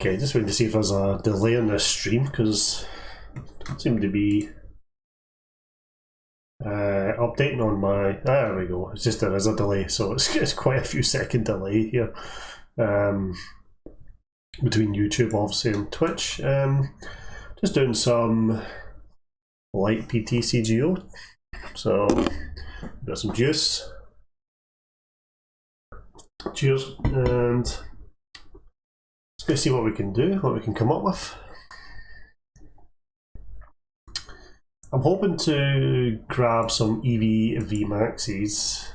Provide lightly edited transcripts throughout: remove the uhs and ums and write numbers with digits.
Okay, just waiting to see if there's a delay on this stream because it seemed to be updating on my. There we go. It's just there is a delay, so it's quite a few second delay here between YouTube, obviously, and Twitch. Just doing some light PTCGO. So got some juice. Cheers, and let's go see what we can do, what we can come up with. I'm hoping to grab some EV VMAXs,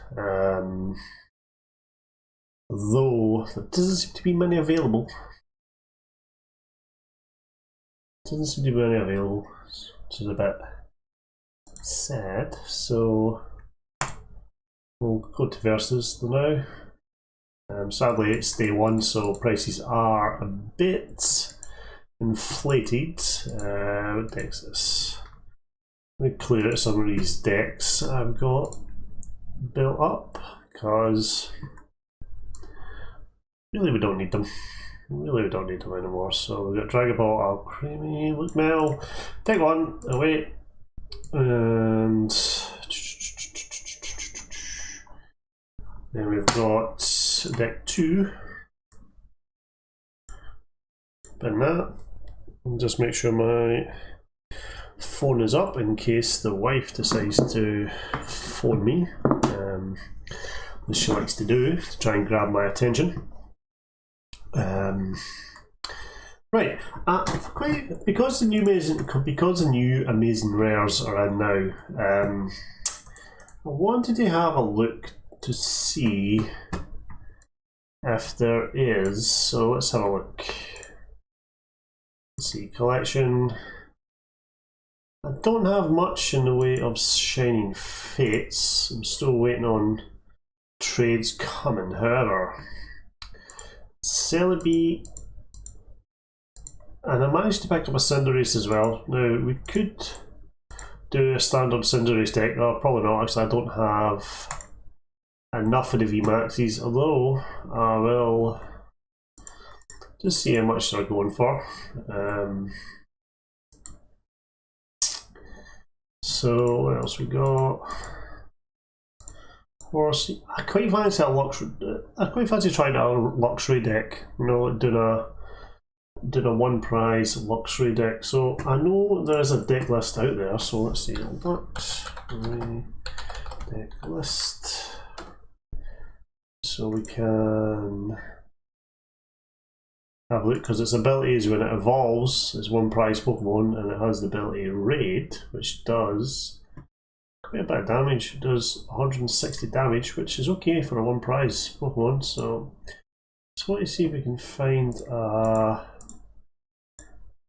though there doesn't seem to be many available. Doesn't seem to be many available, which is a bit sad. So we'll go to versus now. Sadly, it's day one, so prices are a bit inflated. What deck is this? Let me clear out some of these decks I've got built up because really we don't need them. Really, we don't need them anymore. So we've got Dragon Ball, Alcremie, Luke Mel, deck one, away, and then we've got deck two. Bin that, and just make sure my phone is up in case the wife decides to phone me, as she likes to do, to try and grab my attention. Right, because the new amazing rares are in now, I wanted to have a look to see if there is. So let's have a look. Let's see, collection. I don't have much in the way of Shining Fates. I'm still waiting on trades coming. However, Celebi, and I managed to pick up a Cinderace as well. Now, we could do a standard Cinderace deck. Oh, probably not, actually. I don't have enough of the VMAXs, although I will just see how much they're going for. So what else we got? Of course, I quite fancy a luxury. I quite fancy trying out a luxury deck. You know, doing a one prize luxury deck. So I know there is a deck list out there. So let's see. Luxury deck list. So we can have a look, because its ability is when it evolves is one prize Pokemon, and it has the ability Raid, which does quite a bit of damage. It does 160 damage, which is okay for a one prize Pokemon. So just want to see if we can find a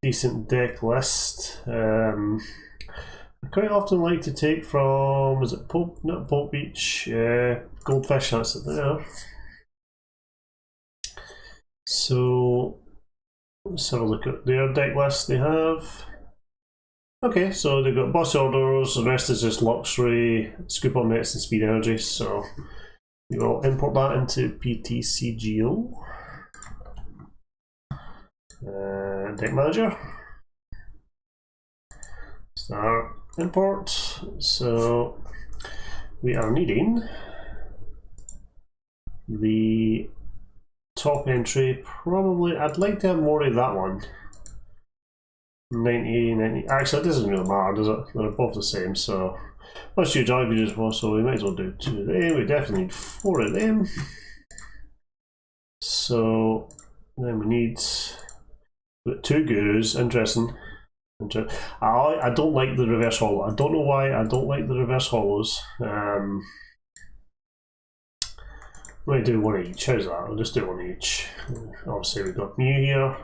decent deck list. I quite often like to take from, is it not Pope Beach, Goldfish, that's it there. So let's have a look at their deck list they have. Okay, so they've got boss orders, the rest is just luxury, scoop on nets and speed energy. So we will import that into PTCGO. Deck manager. Start import. So we are needing the top entry, probably. I'd like to have more of that one. 90. Actually, it doesn't really matter, does it? They're both the same, so let's do joint videos as well, so we might as well do 2 of them. We definitely need 4 of them. So then we need 2 gurus. Interesting. I don't like the reverse hollow. I don't know why I don't like the reverse hollows. We're going to do 1 of each. How's that? I'll just do 1 of each. Obviously, we've got Mew here.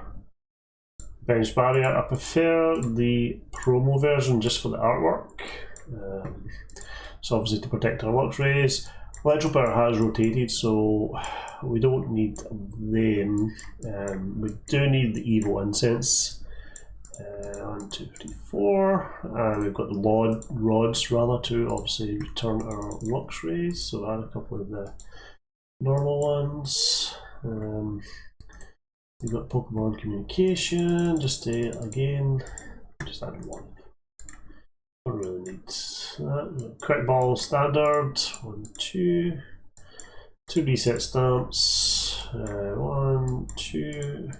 Bench Barrier. I prefer the promo version just for the artwork. So, obviously, to protect our luxuries. Electropowder has rotated, so we don't need them. We do need the Evo Incense. 1, 2, 3, 4. We've got the rods rather to obviously return our luxuries. So, add a couple of the normal ones. We've got Pokemon communication, just to, again, just add one. Don't really need that. Quick ball standard, 1, 2. 2 reset stamps, 1, 2.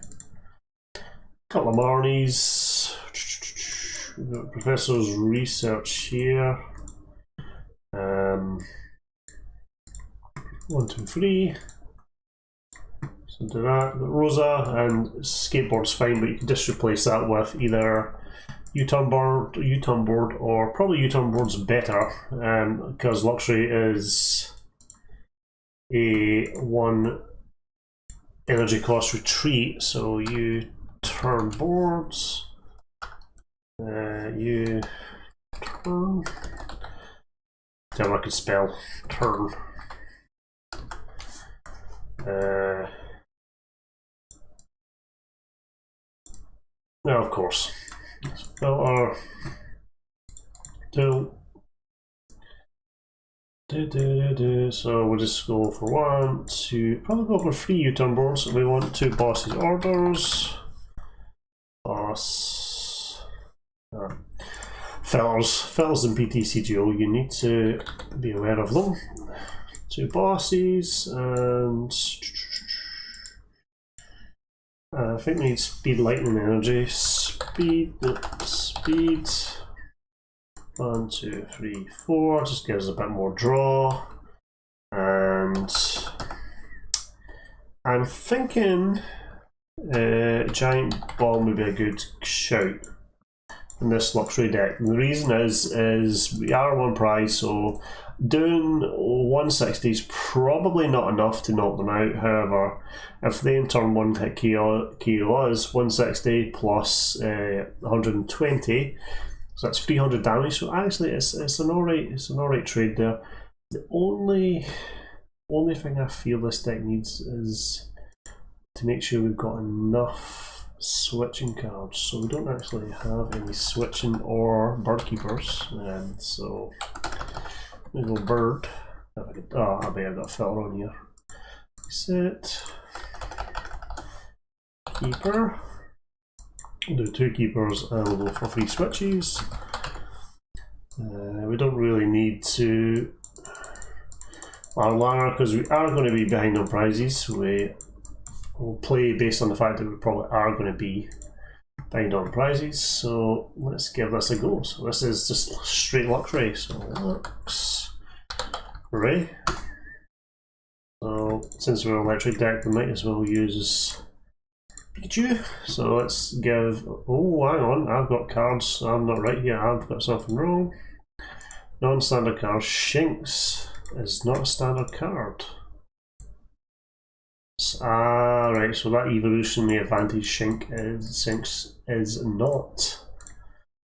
Couple of Marnies. We've got Professor's research here. 1, 2, 3. So do that. We've got Rosa, and skateboard's fine, but you can just replace that with either U-turn board, or probably U-turn board's better, because luxury is a 1 energy cost retreat. So U-turn boards, U-turn. Tell me I could spell turn. Now, of course, filter tool. So we'll just go for 1, 2, probably go for 3 U-turn boards. We want 2 bosses orders. Boss. Filters in PTCGO, you need to be aware of them. 2 bosses, and I think we need speed, lightning, energy. Speed. 1, 2, 3, 4. Just gives us a bit more draw. And I'm thinking giant bomb would be a good shout in this luxury deck. And the reason is we are 1 prize, so doing 160 is probably not enough to knock them out. However, if they in turn 1 hit KO us, 160 plus 120, so that's 300 damage. So actually, it's an alright trade there. The only thing I feel this deck needs is to make sure we've got enough switching cards. So we don't actually have any switching or bird keepers, and so we go bird. If I could, I bet I've got a filter on here. Set keeper. We'll do 2 keepers and we'll go for 3 switches. We don't really need to Larnar because we are going to be behind on prizes. We will play based on the fact that we probably are going to be behind on prizes. So let's give this a go. So this is just straight luxury. So lux ray. So since we're an electric deck, we might as well use Pikachu. So let's give. Oh, hang on! I've got cards. I'm not right here. I've got something wrong. Non-standard card. Shinx is not a standard card. Right. So that evolutionary advantage Shinx is not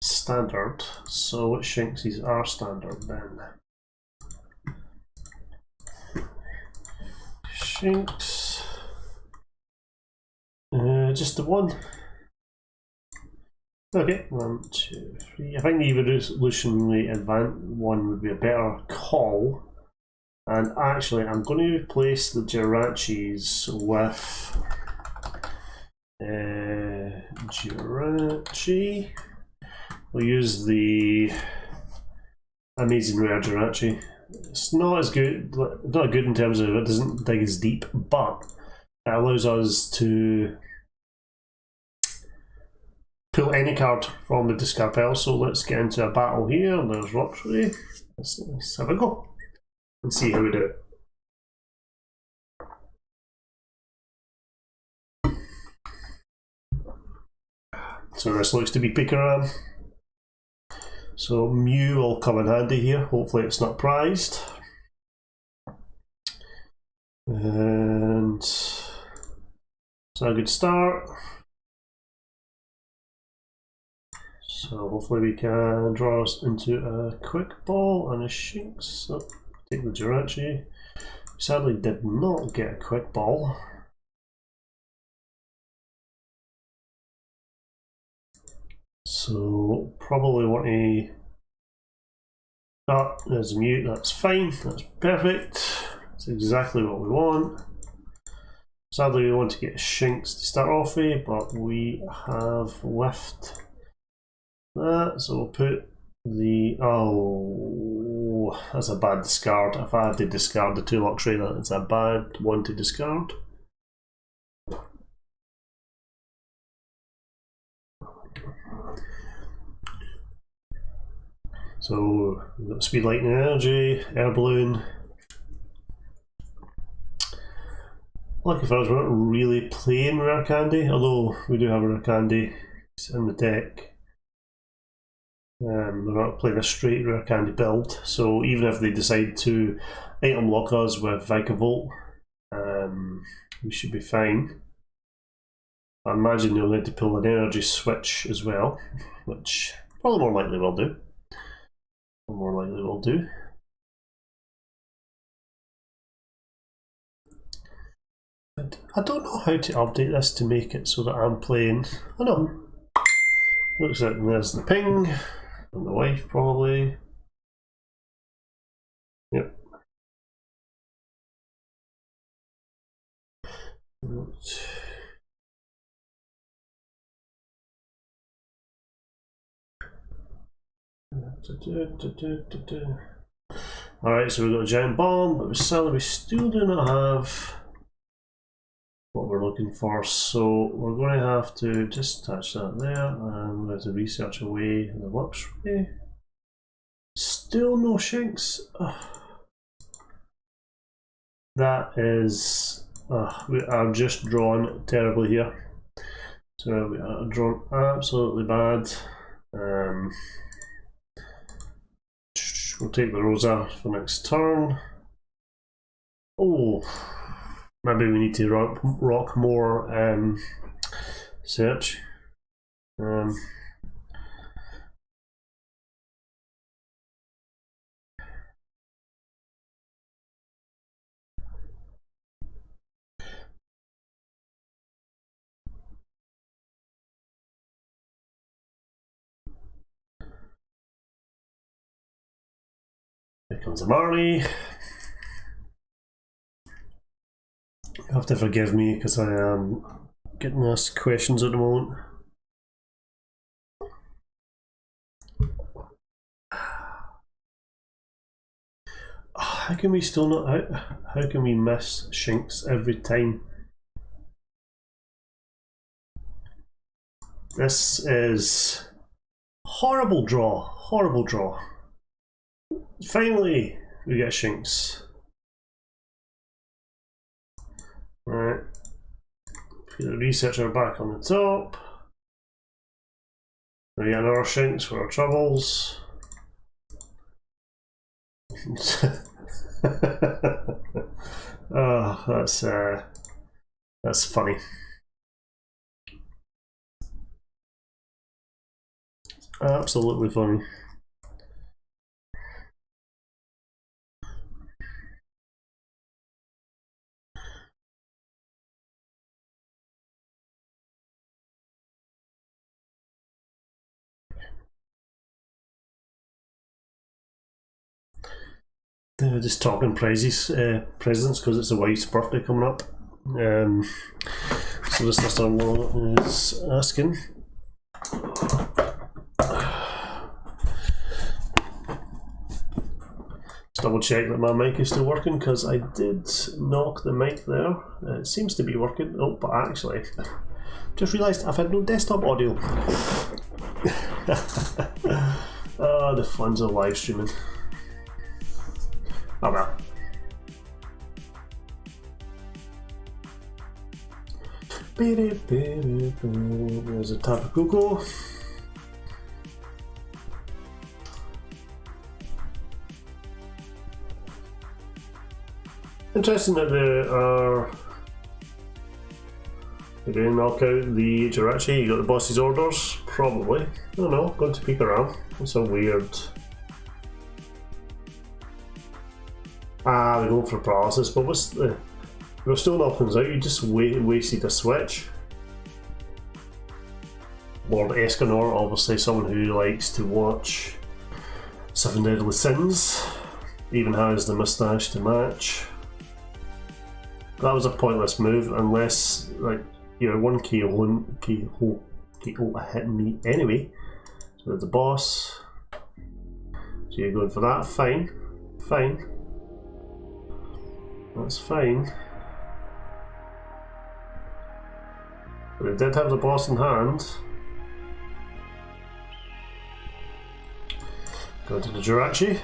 standard. So what Shinxes are standard then? Shinx. Just the 1. Okay, 1, 2, 3. I think the evolutionary advanced one would be a better call. And actually, I'm going to replace the Jirachis with Jirachi. We'll use the Amazing Rare Jirachi. It's not as good, not good in terms of it doesn't dig as deep, but it allows us to pull any card from the discard pile. So let's get into a battle here. There's Luxury. Let's have a go and see how we do it. So this looks to be Pikaram. So Mew will come in handy here. Hopefully it's not prized. And it's a good start. So hopefully we can draw us into a quick ball and a Shinx. So take the Jirachi. Sadly did not get a quick ball. So probably want to. Ah, there's a mute, that's fine, that's perfect. That's exactly what we want. Sadly, we want to get Shinx to start off with, but we have left that, so we'll put the... oh, that's a bad discard. If I had to discard the 2-lock trainer, it's a bad one to discard. So we've got Speed, Lightning, Energy, Air Balloon. Lucky for us, we're not really playing Rare Candy, although we do have a Rare Candy in the deck. We're not playing a straight Rare Candy build, so even if they decide to item lock us with Vikavolt, we should be fine. I imagine they'll need to pull an energy switch as well, which probably more likely will do. And I don't know how to update this to make it so that I'm playing. Oh no. Looks like there's the ping and the wife probably. Yep. Alright, so we've got a giant bomb, but sadly we still do not have what we're looking for, so we're going to have to just touch that there, and we have to research a way that works for me. Still no Shinx. That is... we are just drawn terribly here. So we are drawn absolutely bad. We'll take the Rosa for next turn. Oh, maybe we need to rock more search. Here comes a Marnie. You have to forgive me because I am getting asked questions at the moment. How can we still not... How can we miss Shinx every time? This is... horrible draw. Horrible draw. Finally, we get Shinx. Right. Put the researcher back on the top. We get another Shinx for our troubles. Oh, that's funny. Absolutely funny. Just talking presents because it's a wife's birthday coming up. So this listener is asking. Just double check that my mic is still working because I did knock the mic there. It seems to be working. Oh, but actually, just realised I've had no desktop audio. Oh, the fun's of live streaming. Oh well. There's a Tapu Koko. Interesting that they are going to knock out the Jirachi. You got the boss's orders? Probably. I don't know, going to peek around. It's a weird... they're going for paralysis, but what's the... We're still knocking us out, you just wasted a switch. Lord Escanor, obviously someone who likes to watch Seven Deadly Sins, even has the moustache to match. That was a pointless move unless like you're one KO hitting me anyway. So there's the boss. So you're going for that, fine. Fine. That's fine. But it did have the boss in hand. Go to the Jirachi.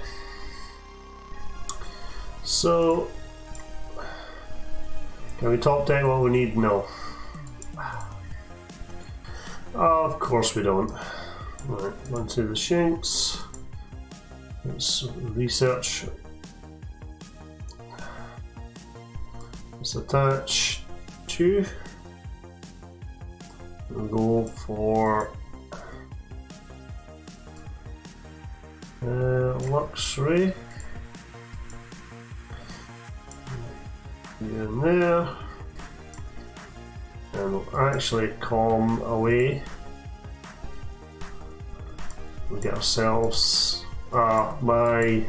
So, can we top deck what we need? No. Oh, of course we don't. Right, onto the Shanks. Let's research. Let's attach two. We'll go for Luxury. Here and there. And we'll actually calm away. We'll get ourselves my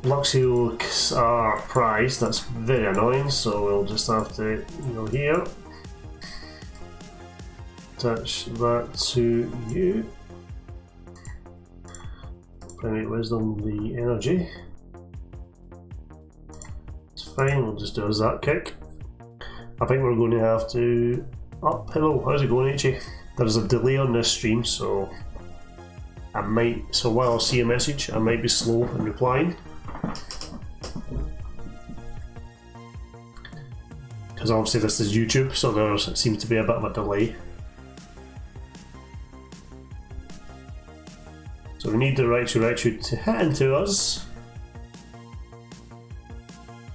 Luxios are prized. That's very annoying, so we'll just have to go here. Attach that to you. Primate Wisdom, the energy. It's fine, we'll just do a Zap Kick. I think we're going to have to... Oh, hello, how's it going, Ichi? There's a delay on this stream, so I might... So while I see a message, I might be slow in replying. Because obviously this is YouTube, so there seems to be a bit of a delay. So we need the Raichu to hit into us.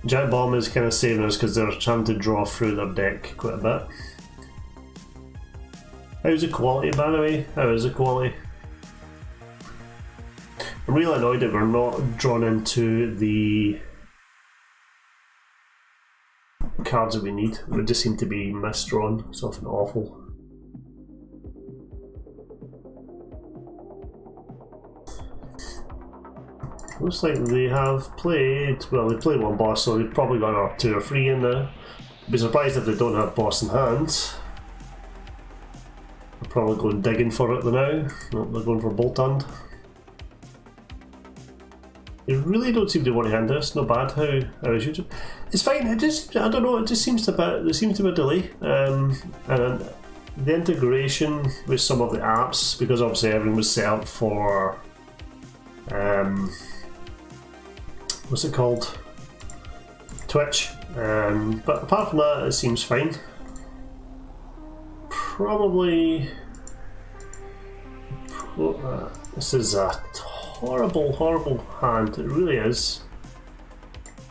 Giant Bomb is kind of saving us because they're trying to draw through their deck quite a bit. How's the quality, by the way? How is the quality? I'm really annoyed that we're not drawn into the cards that we need. They just seem to be misdrawn. Something awful. Looks like they have played, well, they played one boss, so they've probably got a 2 or 3 in there. I'd be surprised if they don't have boss in hand. They're probably going digging for it now. No, they're going for Boltund. They really don't seem to want to hand this. Not bad. How is YouTube? It's fine. It just, I don't know. It just seems to be, there seems to be a delay, and the integration with some of the apps, because obviously everything was set up for what's it called? Twitch. But apart from that, it seems fine. Probably. This is a horrible, horrible hand. It really is.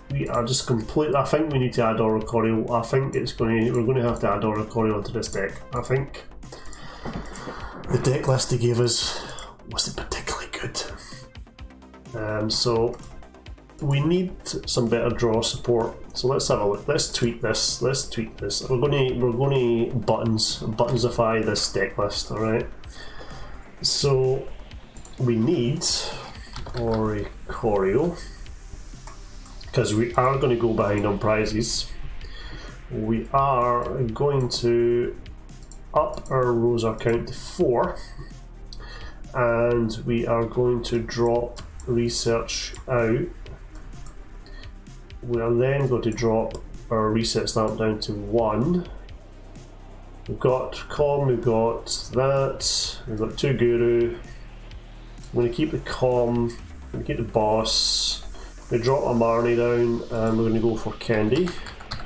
We are just completely. I think we need to add Oricorio. I think it's going to. We're going to have to add Oricorio onto this deck. I think the deck list they gave us wasn't particularly good. So we need some better draw support. So let's have a look. Let's tweak this. Let's tweak this. We're going to buttonify this deck list. All right. So we need Oricorio because we are going to go behind on prizes. We are going to up our Rosa count to 4, and we are going to drop Research out. We are then going to drop our reset stamp down to 1. We've got Com, we've got that, we've got 2 Guru. I'm going to keep the Com, I'm going to keep the boss. We drop a Marnie down and we're going to go for candy.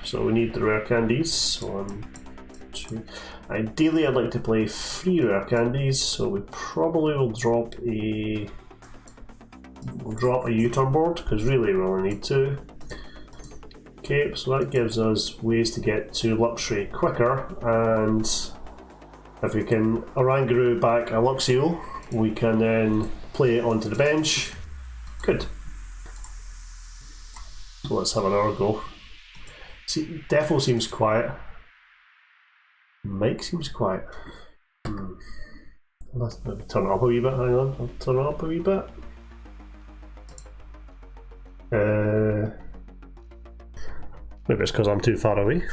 So we need the rare candies. 1, 2. Ideally I'd like to play 3 rare candies, so we probably will drop a U-turn board because really we only need 2. Okay, so that gives us ways to get to Luxury quicker, and if we can Oranguru back a Luxio, we can then play it onto the bench. Good. So let's have another go. See, Defo seems quiet. Mike seems quiet. Let's maybe turn it up a wee bit, hang on, I'll turn it up a wee bit. Maybe it's because I'm too far away.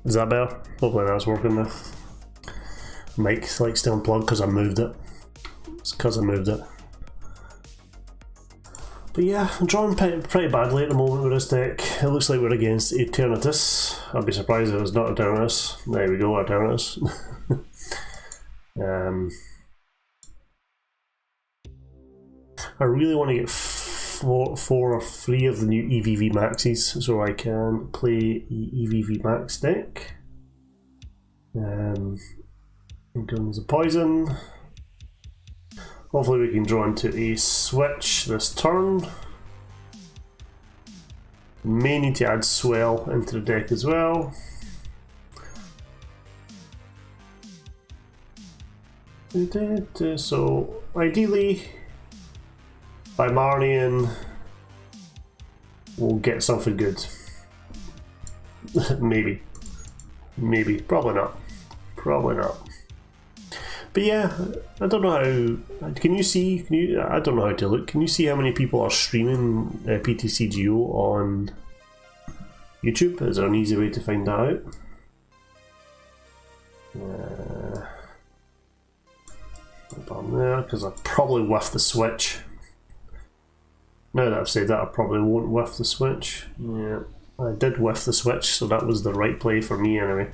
Is that better? Hopefully that's working now. Mic's like still unplugged because I moved it. It's because I moved it. But yeah, I'm drawing pretty badly at the moment with this deck. It looks like we're against Eternatus. I'd be surprised if it's not Eternatus. There we go, Eternatus. I really want to get four or three of the new EVV Maxes so I can play EVV Max deck. Guns of Poison. Hopefully we can draw into a switch this turn. May need to add Swell into the deck as well. So ideally by Marnian we'll get something good. Maybe, probably not. But yeah, I don't know how. Can you see? I don't know how to look. Can you see how many people are streaming PTCGO on YouTube? Is there an easy way to find that out? Down there, because I probably whiffed the switch. Now that I've said that, I probably won't whiff the switch. Yeah, I did whiff the switch, so that was the right play for me anyway.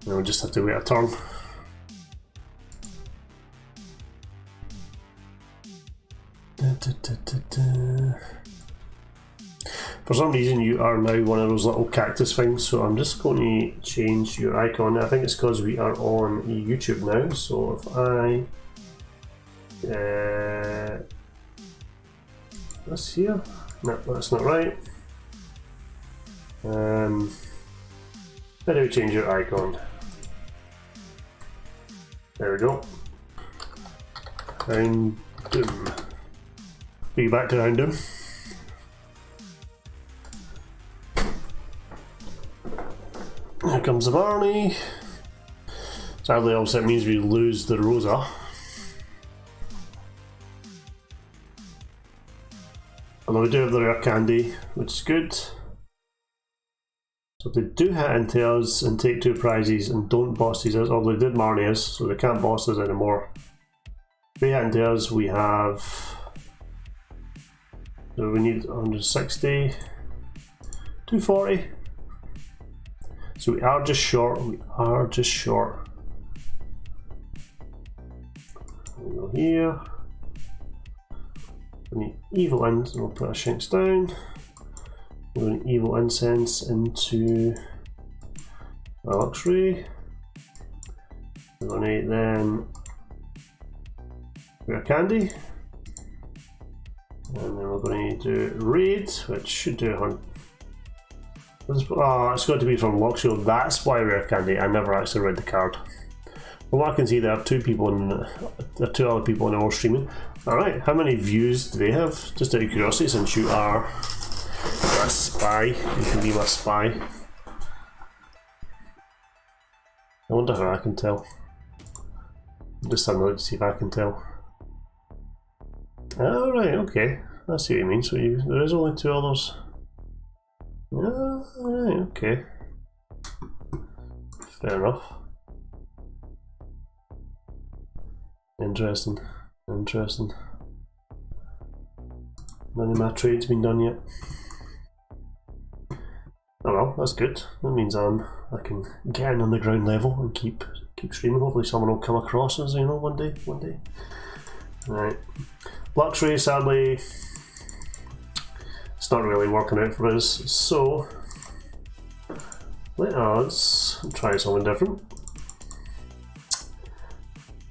We'll just have to wait a turn. For some reason you are now one of those little cactus things, so I'm just going to change your icon. I think it's because we are on YouTube now, so if I this here, no, that's not right. How do we change your icon? There we go. Houndoom. Are you back to Houndoom? Here comes the Barney. Sadly, obviously, it means we lose the Rosa. Although we do have the rare candy, which is good. So if they do hit into us and take 2 prizes and don't boss these us, although they did Marnie us, so they can't boss us anymore. If they hit into us, we have. So we need 160, 240. So we are just short. We go here. We need evil incense, we'll put our shanks down. We're going to evil incense into our luxury. We're going to then put our candy. And then we're going to do raid, which should do 100. Oh, it's got to be from Luxio. That's why rare candy. I never actually read the card. From what I can see, there are two other people in our streaming. Alright, how many views do they have? Just out of curiosity, since you are a spy, you can be my spy. I wonder how I can tell. I'm just having a look to see if I can tell. Alright, okay. I see what you mean. So there is only two others. Alright, okay. Fair enough. Interesting. Interesting. None of my trade's been done yet. Oh well, that's good. That means I can get in on the ground level and keep streaming. Hopefully someone will come across us, you know, one day. Right. Luxury, sadly, it's not really working out for us, so let us try something different.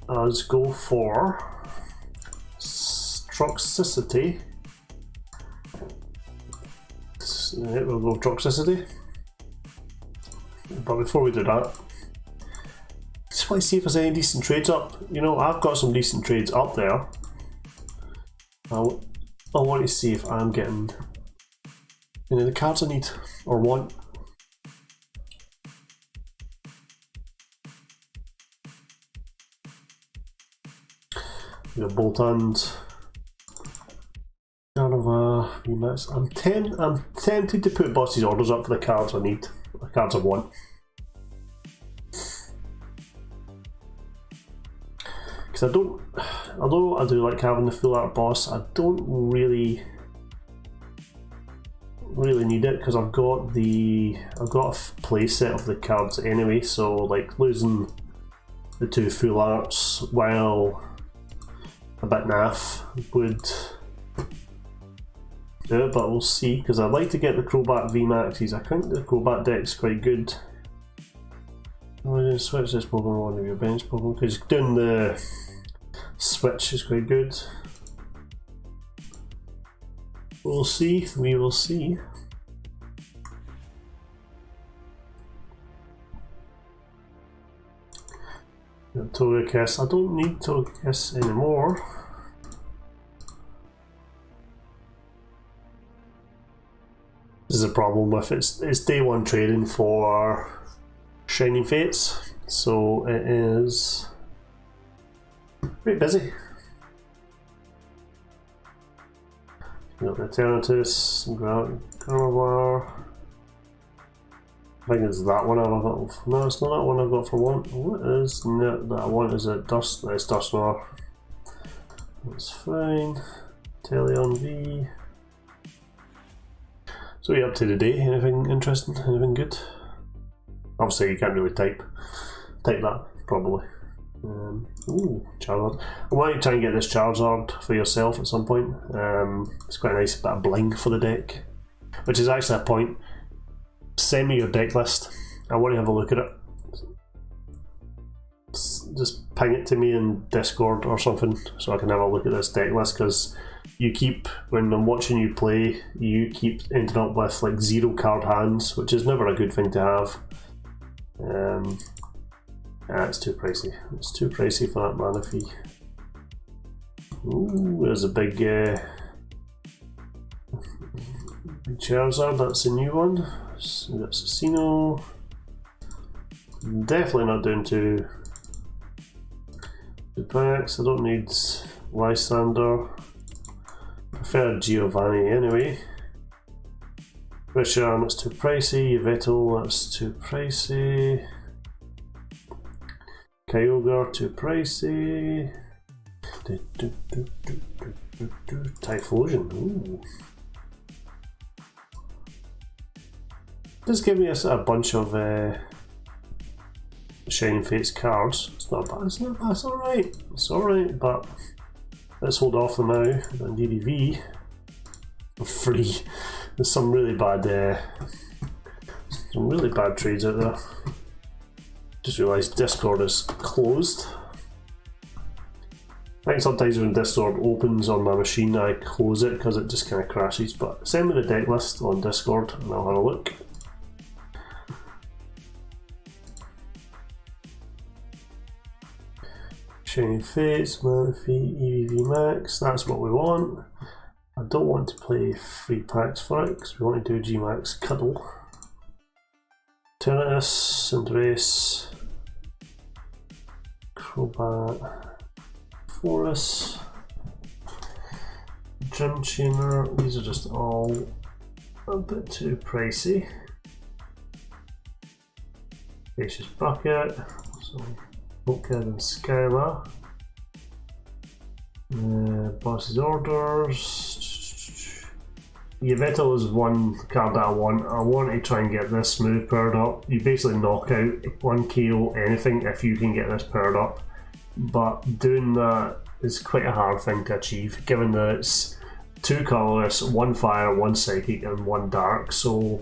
Let's go for Toxicity. Yeah, we'll go Toxicity. But before we do that, just want to see if there's any decent trades up. You know, I've got some decent trades up there. I want to see if I'm getting any of the cards I need or want. We got Boltons. Remix. I'm tempted to put Boss's orders up for the cards I need, the cards I want. Because although I do like having the full art boss, I don't really need it because I've got a play set of the cards anyway. So like losing the two full arts while a bit naff would do it, but we'll see, because I'd like to get the Crobat VMAXs. I think the Crobat deck's quite good. I'm going to switch this Pokemon one of your bench Pokemon, because doing the switch is quite good. We'll see, we will see. Togekiss, I don't need Togekiss anymore. This is a problem with it's day one trading for Shining Fates, so it is pretty busy. You got Eternatus, Gardevoir. I think it's that one I've got. No, it's not that one I've got for one. What is that one? Is it Dust? No, it's Dusknoir. That's fine. Teleon V. So we're up to today. Anything interesting? Anything good? Obviously you can't really type that probably. Ooh, Charizard. I want to try and get this Charizard for yourself at some point. It's quite a nice bit of bling for the deck, which is actually a point. Send me your deck list. I want to have a look at it. Just ping it to me in Discord or something so I can have a look at this deck list, because when I'm watching you play, you keep ending up with like 0 card hands, which is never a good thing to have. It's too pricey. It's too pricey for that mana fee. Ooh, there's a big Charizard, that's a new one. We got Cecino. Definitely not doing two packs. I don't need Lysander. Prefer Giovanni anyway. Richard, that's too pricey. Vettel, that's too pricey. Kyogre, too pricey. Typhlosion, ooh. Just give me a bunch of Shining Fates cards. It's not bad, it's alright. It's alright, but let's hold off for now. On DDV for free. There's some really bad trades out there. Just realised Discord is closed. I think sometimes when Discord opens on my machine I close it because it just kind of crashes, but send me the deck list on Discord and I'll have a look. Shining Fates, Mana Fee, EVV Max, that's what we want. I don't want to play free packs for it because we want to do G-Max Cuddle. Terratus, Cinderace, Crobat, Forest, Gym Chainer, these are just all a bit too pricey. Gracious Bucket, so Bulkhead and Skyla. Boss's Orders. Yveltal is one card that I want. I want to try and get this move paired up. You basically knock out one KO anything if you can get this paired up. But doing that is quite a hard thing to achieve, given that it's 2 colourless, 1 fire, 1 psychic, and 1 dark. So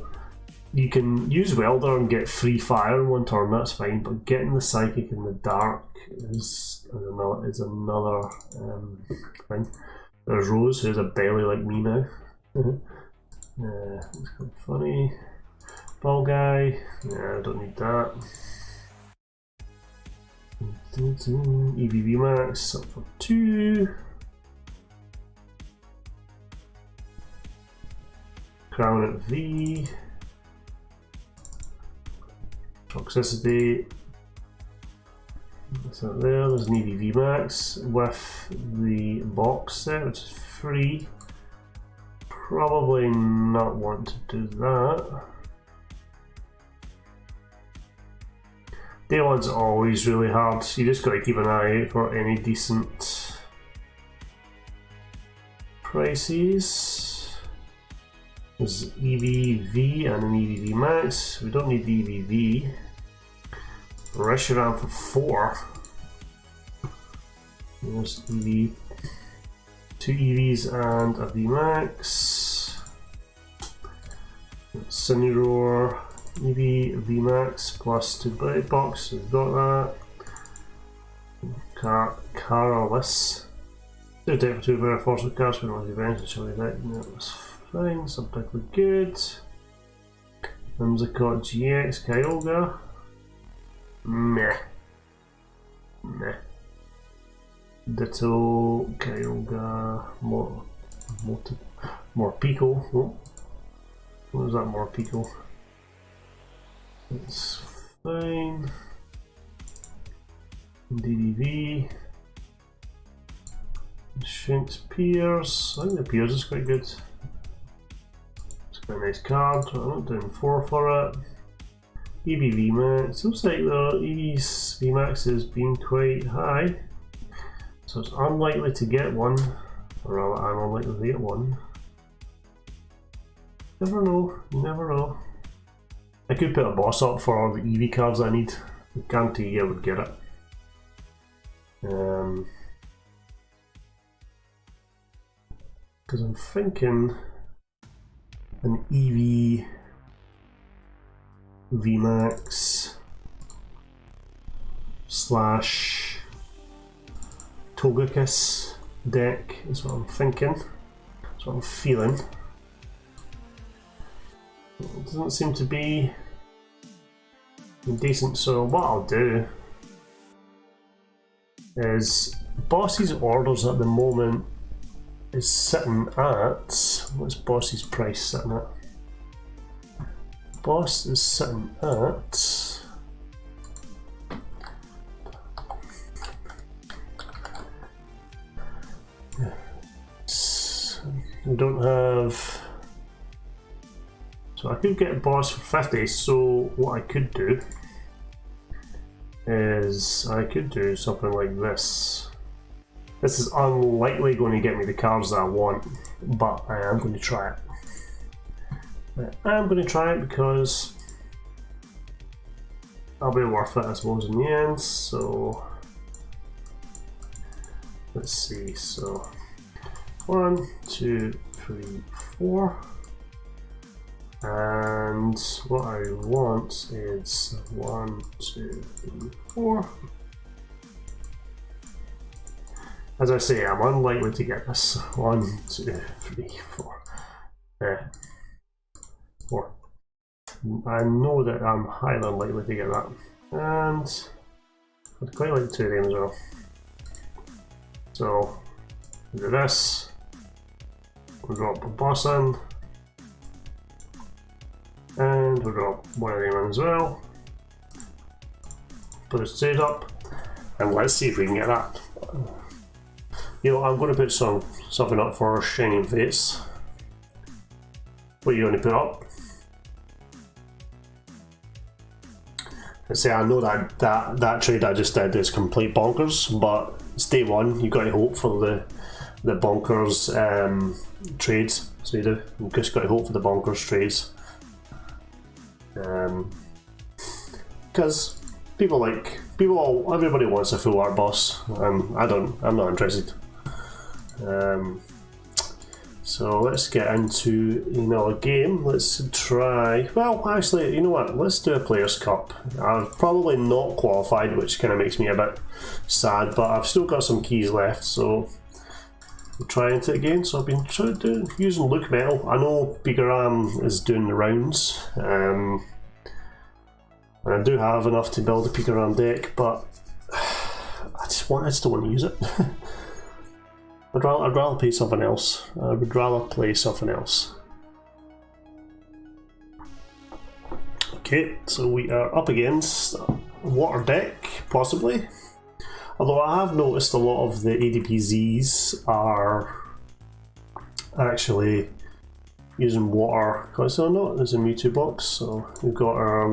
you can use Welder and get 3 fire in 1 turn, that's fine, but getting the psychic and the dark is another thing. There's Rose, who's a belly like me now. It's kind of funny. Ball guy, yeah, I don't need that. EVV Max up for 2. Crown at V. Toxicity. That's not there. There's an EVV Max with the box set, which is free. Probably not want to do that. Day one's always really hard. You just got to keep an eye out for any decent prices. There's EVV and an EVV Max. We don't need the EVV. Reshiram for 4. There's EV, 2 EVs and a VMAX. Cineroar, EV, VMAX plus 2 Blight Box, we've got that. Carolus. 2 deck for 2 very fortunate cards, we don't want to eventually show you that. No, that's fine, subjectively good. Whimsicott GX, Kyogre. Meh. Meh. Ditto, Kyogre, Morpeko. Oh. What was that, Morpeko? It's fine. DDV. Shinx Piers. I think the Piers is quite good. It's quite a nice card. I'm not doing 4 for it. EV VMAX. Looks like the EV's VMAX is being quite high. So it's unlikely to get one. Or rather, I'm unlikely to get one. Never know, you never know. I could put a boss up for all the EV cards I need. I guarantee you I would get it. Because I'm thinking an EV VMAX slash Togekiss deck is what I'm thinking. That's what I'm feeling. It doesn't seem to be decent, so what I'll do is Boss's Orders at the moment is sitting at, what's Boss's price sitting at? Boss is sitting at we don't have, so I could get a boss for 50, so what I could do is I could do something like this. This is unlikely going to get me the cards that I want, but I am going to try it. I am going to try it because I'll be worth it, I suppose, in the end. So let's see, so 1, 2, 3, 4. And what I want is 1, 2, 3, 4. As I say, I'm unlikely to get this. 1, 2, 3, 4. 4. I know that I'm highly unlikely to get that. And I'd quite like 2 of them as well. So, do this. We'll drop a boss in. And we'll drop one of them in as well. Put a trade up. And let's see if we can get that. You know, I'm going to put something up for Shining Fates. What are you going to put up? Let's say I know that trade I just did is complete bonkers, but it's day one. You've got to hope for the bonkers trades. So you've just got to hope for the bonkers trades. Because everybody wants a full art boss, and I'm not interested. So let's get into another game. Let's try, well actually, you know what, let's do a Players' Cup. I've probably not qualified, which kind of makes me a bit sad, but I've still got some keys left, so I'm trying it again. So I've been using Luke Metal. I know Picaram is doing the rounds, and I do have enough to build a Picaram deck, but I still want to use it. I'd rather play something else. I would rather play something else. Okay, so we are up against Water Deck, possibly. Although I have noticed a lot of the ADPZs are actually using water. So no, there's a Mewtwo box, so we've got our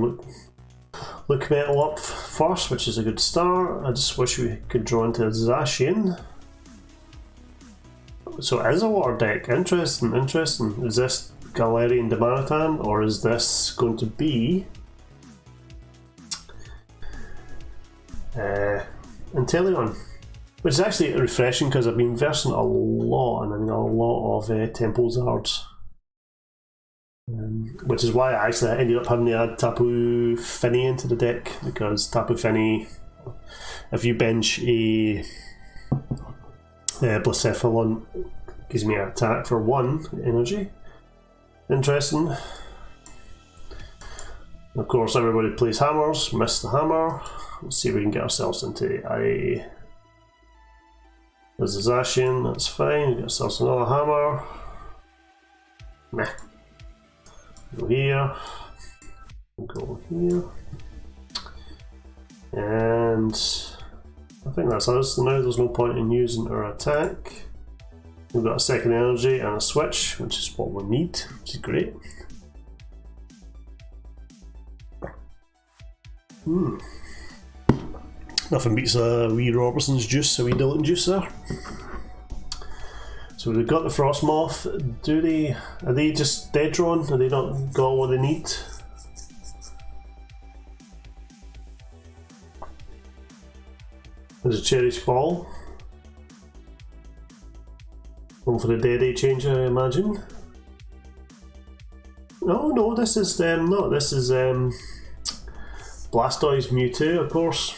Look Metal up first, which is a good start. I just wish we could draw into Zacian. So it is a water deck. Interesting. Is this Galarian Damaritan, or is this going to be Inteleon? Which is actually refreshing because I've been versing a lot, and I mean a lot of Tempo Zards. Which is why I actually ended up having to add Tapu Fini into the deck, because Tapu Fini, if you bench a Blacephalon, gives me an attack for 1 energy. Interesting. Of course, everybody plays hammers. Missed the hammer. Let's see if we can get ourselves into a. There's a Zacian, that's fine. Get ourselves another hammer. Meh. Go here. Go here. And I think that's us. Now there's no point in using our attack. We've got a second energy and a switch, which is what we need, which is great. Nothing beats a wee Robertson's juice, a wee Dilton juice there. So we've got the Frostmoth. Are they just dead drawn? Are they not got what they need? There's a Cherish Ball. Going for the Dead change, I imagine. No, this is Blastoise Mewtwo, of course.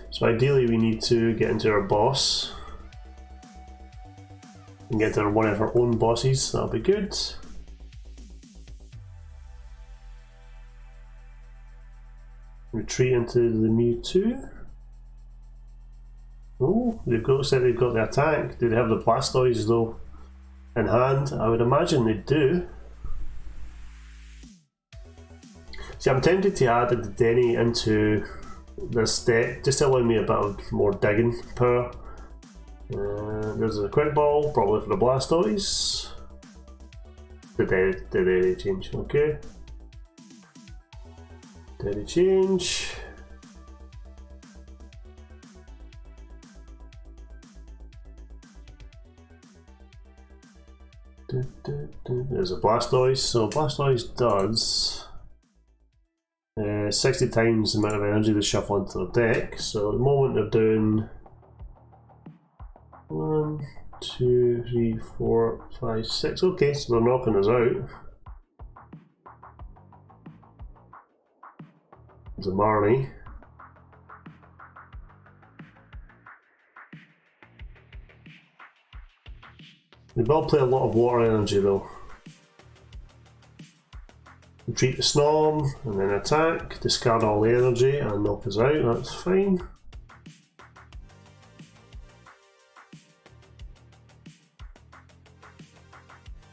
So ideally we need to get into our boss and get to one of our own bosses, that'll be good. Retreat into the Mewtwo. Oh, said they've got the attack. Do they have the Blastoise though in hand? I would imagine they do. See, I'm tempted to add the Denny into this deck just to allow me a bit of more digging power. There's a Quick Ball, probably for the Blastoise. The Dead change, okay. Dead change. There's a Blastoise, so Blastoise does 60 times the amount of energy they shuffle into their deck. So at the moment they're doing 1, 2, 3, 4, 5, 6. Okay, so they're knocking us out. There's a Marnie. They will play a lot of water energy though. Retreat the Snom and then attack, discard all the energy and knock us out, that's fine.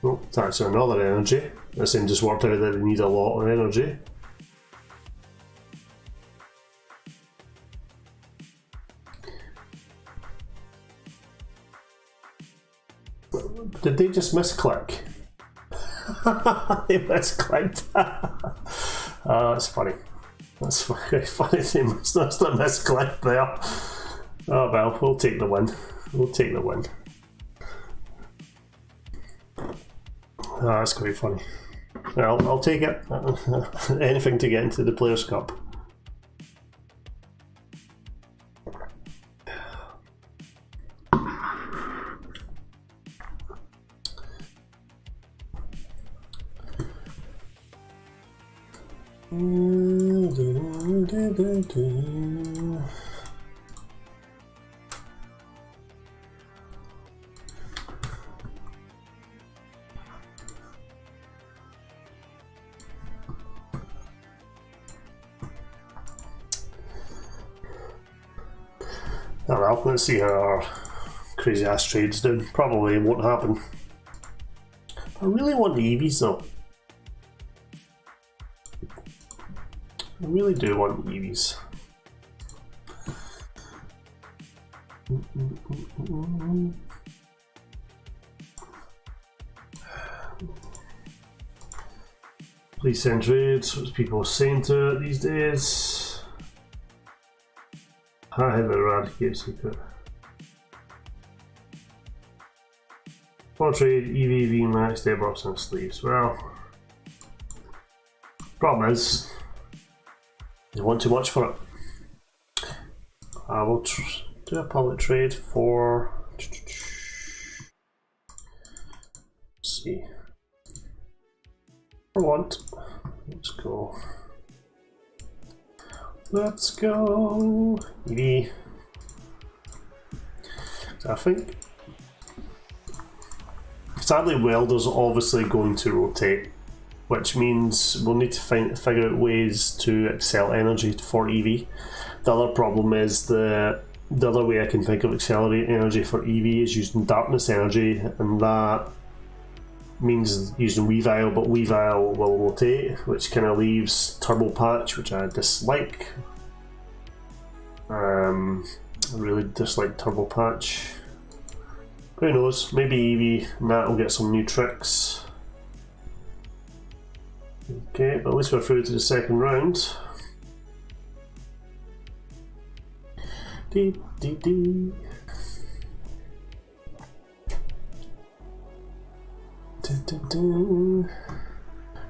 Oh, attacks are another energy. This thing just worked out that they need a lot of energy. Did they just misclick? They misclicked. That's funny. That's very funny. They must have misclicked there. Oh well, we'll take the win. We'll take the win. That's quite funny. Well, I'll take it. Anything to get into the Players' Cup. Oh well, let's see how our crazy ass trades do. Probably won't happen. I really want the EVs though. I really do want EVs. Please send trades. What's people saying to it these days? I have eradicate secret. For trade, EV, VMAX, Debrox and sleeves. Well, problem is, you want too much for it. I will do a public trade for. Let's see. For what? Let's go. Let's go. EV. I think. Sadly, Welder's obviously going to rotate, which means we'll need to figure out ways to excel energy for EV. The other problem is the other way I can think of accelerating energy for EV is using darkness energy, and that means using Weavile, but Weavile will rotate, which kind of leaves Turbo Patch, which I dislike. I really dislike Turbo Patch. Who knows, maybe Eevee and that will get some new tricks. Okay, but at least we're through to the second round. Dee, dee, dee.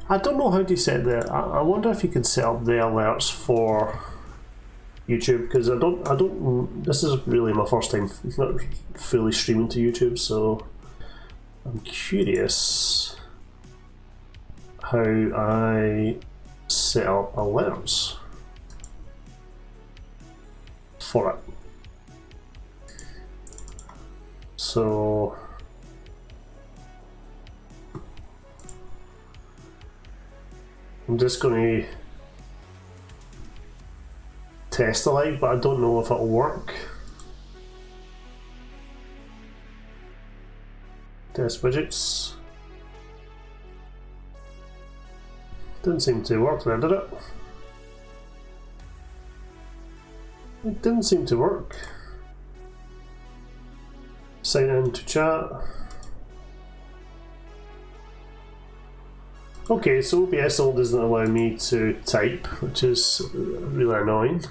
I don't know how to set the. I wonder if you can set up the alerts for YouTube, because I don't. This is really my first time not fully streaming to YouTube, so I'm curious how I set up alerts for it. So I'm just going to test the light, but I don't know if it'll work. Test widgets. Didn't seem to work there, did it? It didn't seem to work. Sign in to chat. Okay, so OBS still doesn't allow me to type, which is really annoying.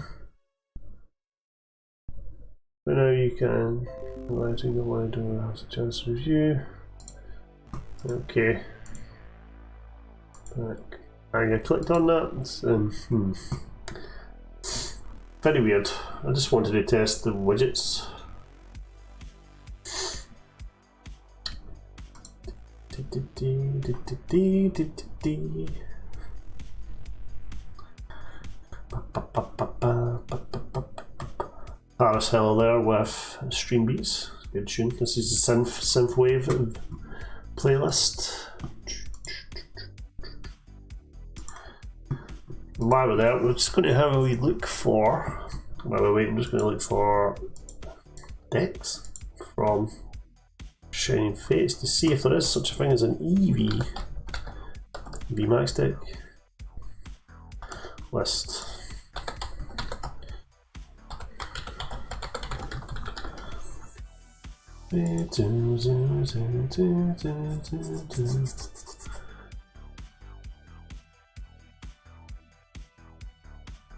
But now you can allow to go wide or have a chance to review. Okay. Back. I clicked on that. Very weird. I just wanted to test the widgets. Paris Hill there with Stream Beats. Good tune. This is the synthwave playlist. While we're there, we're just going to have a wee look for. While we're waiting, I'm just going to look for decks from Shining Fates to see if there is such a thing as an VMAX deck list.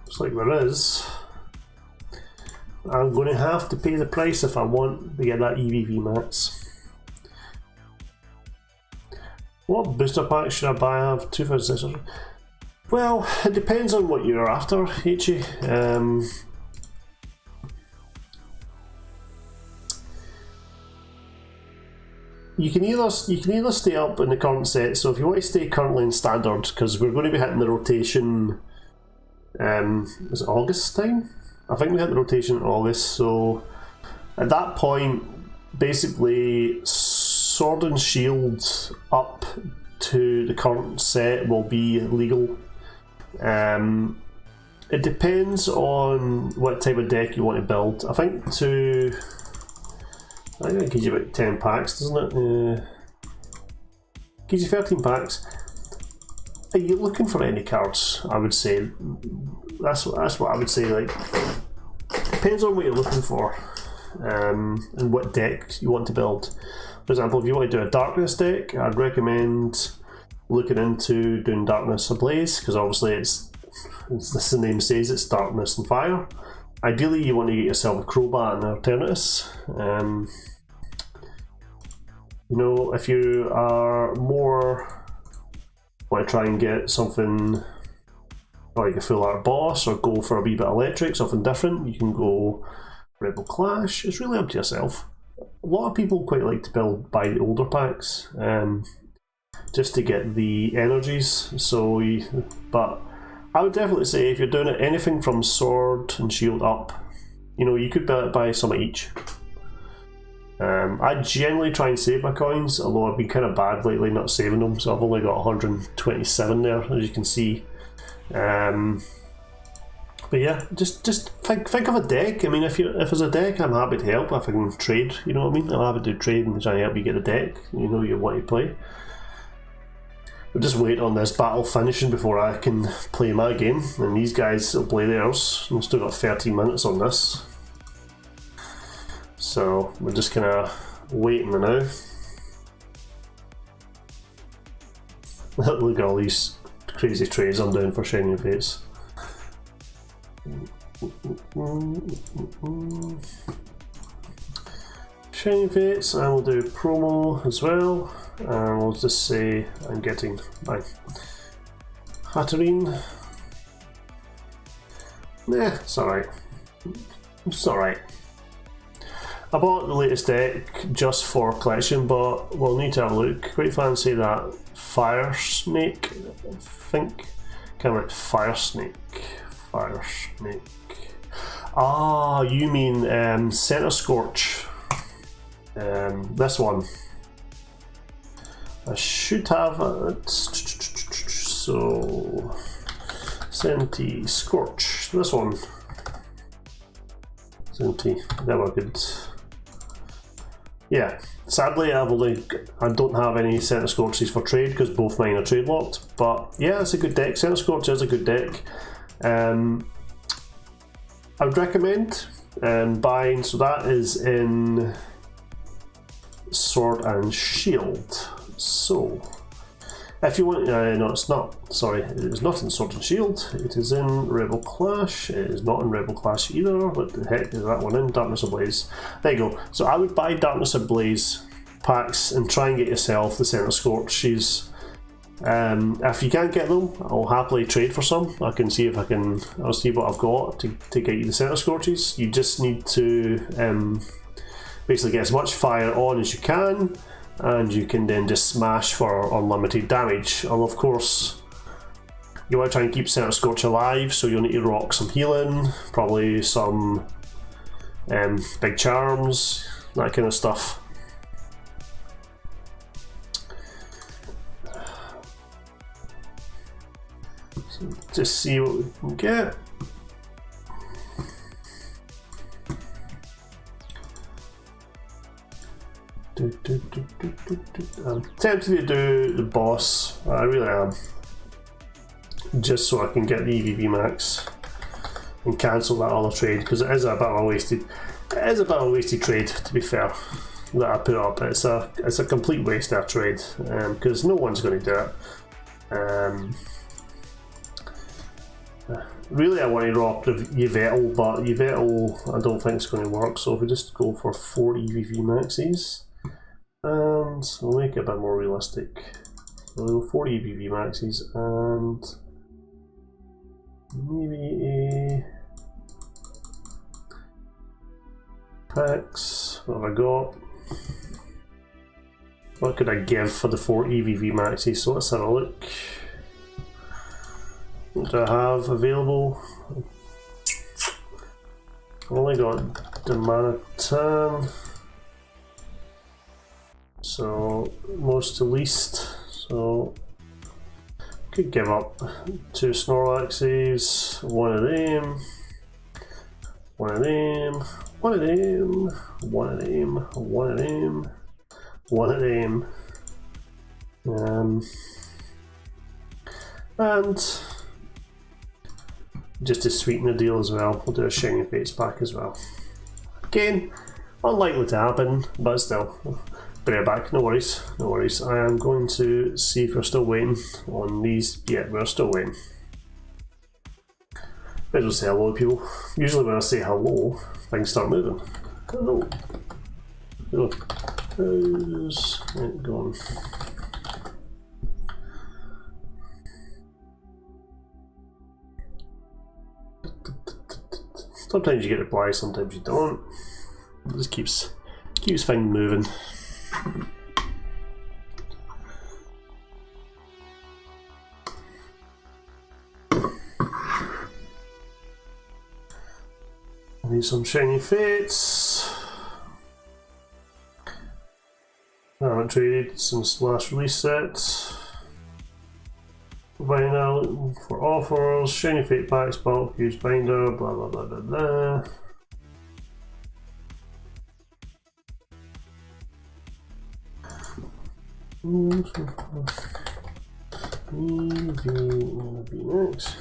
Looks like there is. I'm going to have to pay the price if I want to get that VMAX. What booster pack should I buy? I have 2,600. Well, it depends on what you're after, H. You can either stay up in the current set. So if you want to stay currently in standard, because we're going to be hitting the rotation. Is it August time? I think we hit the rotation in August. So at that point, basically, Sword and Shield up to the current set will be legal. It depends on what type of deck you want to build. I think it gives you about 10 packs, doesn't it? Gives you 13 packs. Are you looking for any cards? I would say that's what I would say. Like, depends on what you're looking for, and what deck you want to build. For example, if you want to do a Darkness deck, I'd recommend looking into doing Darkness Ablaze, because obviously it's as the name says, it's Darkness and Fire. Ideally, you want to get yourself a Crobat and Arternatus. You know, if you are more want to try and get something like a full art boss, or go for a wee bit of electric, something different, you can go Rebel Clash. It's really up to yourself. A lot of people quite like to buy the older packs, just to get the energies. But I would definitely say if you're doing it anything from Sword and Shield up, you know, you could buy some of each. I generally try and save my coins, although I've been kind of bad lately not saving them, so I've only got 127 there, as you can see. But yeah, just think of a deck. I mean, if there's a deck, I'm happy to help. If I can trade, you know what I mean? I'm happy to trade and try and help you get a deck you know you want to play. We'll just wait on this battle finishing before I can play my game, and these guys will play theirs. We've still got 30 minutes on this, so we're just kind of waiting now. Look at all these crazy trades I'm doing for Shining Fates. Shining Fates, and we'll do promo as well, and we'll just say I'm getting my Hatterene. Nah, it's alright. It's alright. I bought the latest deck just for collection, but we'll need to have a look. Quite fancy that Fire Snake, I think. Can't remember. Fire Snake. Ah, you mean Center Scorch. This one. I should have it. So, Senti Scorch. This one. Senti. That were good. Yeah. Sadly, I don't have any Center Scorches for trade because both mine are trade locked. But yeah, it's a good deck. Center Scorch is a good deck. I would recommend buying. So that is in Sword and Shield. So if you want, no, it's not. Sorry, it is not in Sword and Shield. It is in Rebel Clash. It is not in Rebel Clash either. What the heck is that one in? Darkness Ablaze. There you go. So I would buy Darkness Ablaze packs and try and get yourself the Center Scorches. If you can't get them, I'll happily trade for some. I can see if I can. I'll see what I've got to get you the center scorches. You just need to basically get as much fire on as you can, and you can then just smash for unlimited damage. And of course, you want to try and keep center scorch alive, so you'll need to rock some healing, probably some big charms, that kind of stuff. So just see what we can get. I'm tempted to do the boss, I really am, just so I can get the EVV max and cancel that other trade, because it is a bit of a wasted trade, to be fair, that I put up. It's a complete waste of a trade, because no one's going to do it. Really, I want to rock the Yvettle, but Yvettle I don't think it's going to work, so if we just go for 4 EVV maxes, and we'll make it a bit more realistic. So we'll go 4 EVV maxes, and maybe a packs. What have I got? What could I give for the 4 EVV maxes? So let's have a look. What do I have available? I've only got the Manatan, so most to least. So could give up 2 Snorlaxes, one of them, one of them, one of them, one of them, one of them, one of them, and just to sweeten the deal as well, we'll do a Shiny Fates pack as well. Again, unlikely to happen, but still, bring it back, no worries, no worries. I am going to see if we're still waiting on these. Yeah, we're still waiting. Might as well say hello to people. Usually when I say hello, things start moving. Hello. Hello. How's it going? Sometimes you get replies, sometimes you don't. It just keeps things moving. I need some Shiny Fates. I haven't traded since the last release set. Binder, looking for offers, Shiny Fate packs, bulk, use binder, blah blah blah blah blah. EV next.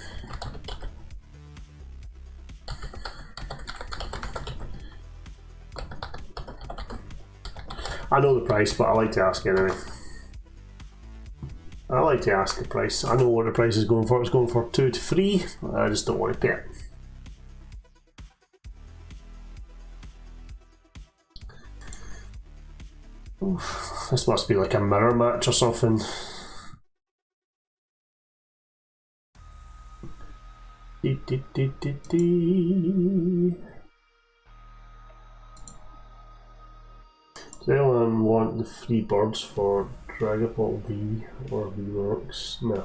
I know the price, but I like to ask anyway. I like to ask the price. I know what the price is going for. It's going for 2 to 3. I just don't want to pay it. Oof, this must be like a mirror match or something. Does anyone want the free birds for Dragapult V or VWorks? No.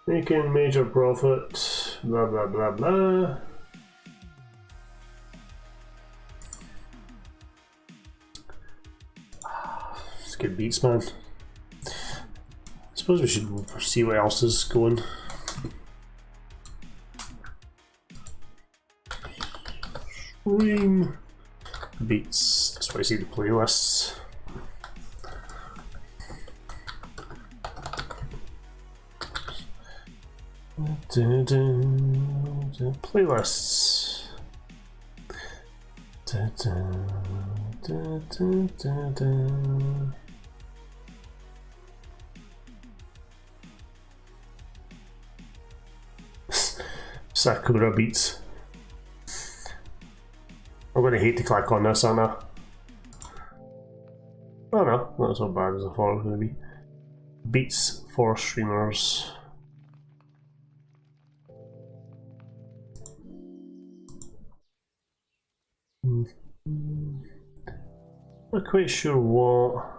Making major profit, blah blah blah blah. It's good beats, man. I suppose we should see what else is going. Stream beats. That's why I see the playlists. Playlists. Sakura beats. I'm going to hate to click on this, aren't I? Oh no, not so bad as I thought it was going to be. beats for streamers. Not quite sure what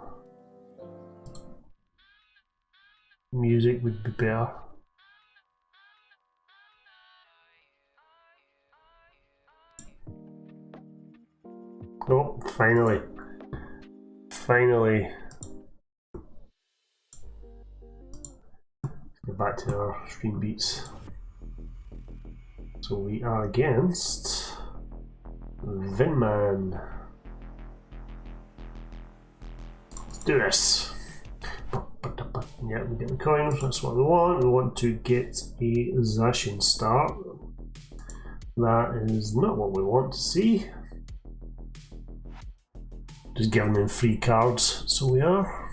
music would be better. Oh, finally. Finally. Go back to our stream beats. So we are against Vinman. Let's do this. Yeah, we get the coins, that's what we want. We want to get a Zacian start. That is not what we want to see. Just giving them free cards, so we are.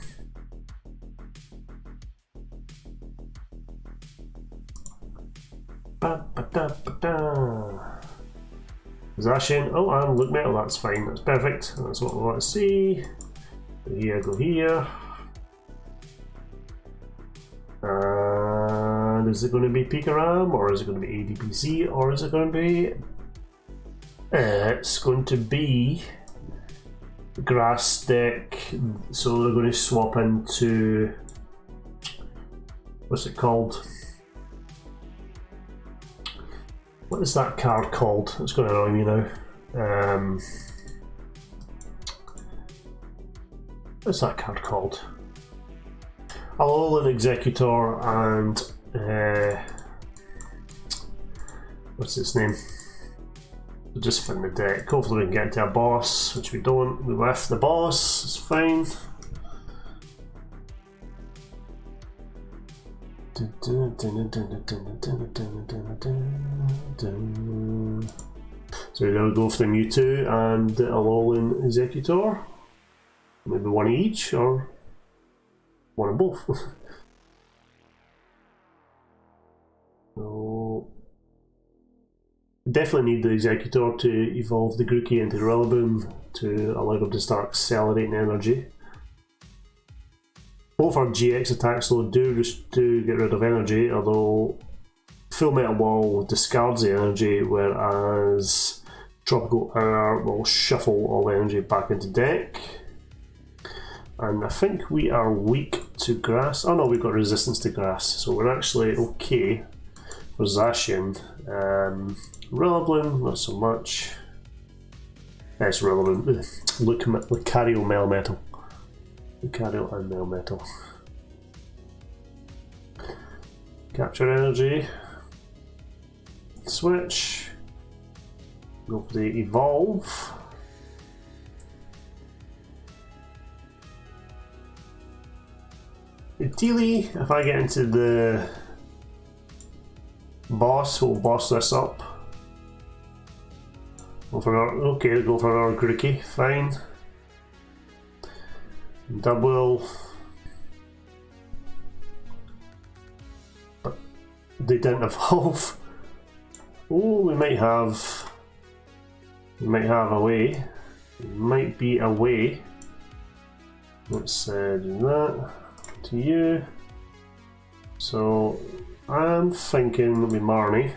Zacian, oh, and look metal, that's fine, that's perfect, that's what we want to see. Go here, go here. And is it going to be Pikaram, or is it going to be ADPC, or is it going to be... it's going to be Grass deck, so they're going to swap into... what's it called? What is that card called? It's going to annoy me now. What's that card called? Alolan Executor and what's its name? We'll just fit in the deck. Hopefully we can get to a boss, which we don't. We left the boss, it's fine. So we're going to go for the Mewtwo and the Alolan Executor. Maybe one each, or one of both. So definitely need the Executor to evolve the Grookey into Rillaboom to allow them to start accelerating energy. Both our GX attacks though do get rid of energy, although Full Metal Wall discards the energy, whereas Tropical Air will shuffle all the energy back into deck. And I think we are weak to grass. Oh no, we've got resistance to grass, so we're actually okay for Zacian. Rillaboom, not so much. It's Rillaboom. Lucario Melmetal. Lucario and Melmetal. Capture energy. Switch. Go for the evolve. Ideally, if I get into the boss, we'll boss this up. Go for our, okay, go for our Grookey, fine. Double. But they didn't evolve. Oh, we might have a way. It might be a way. Let's do that to you. So I'm thinking with Marnie.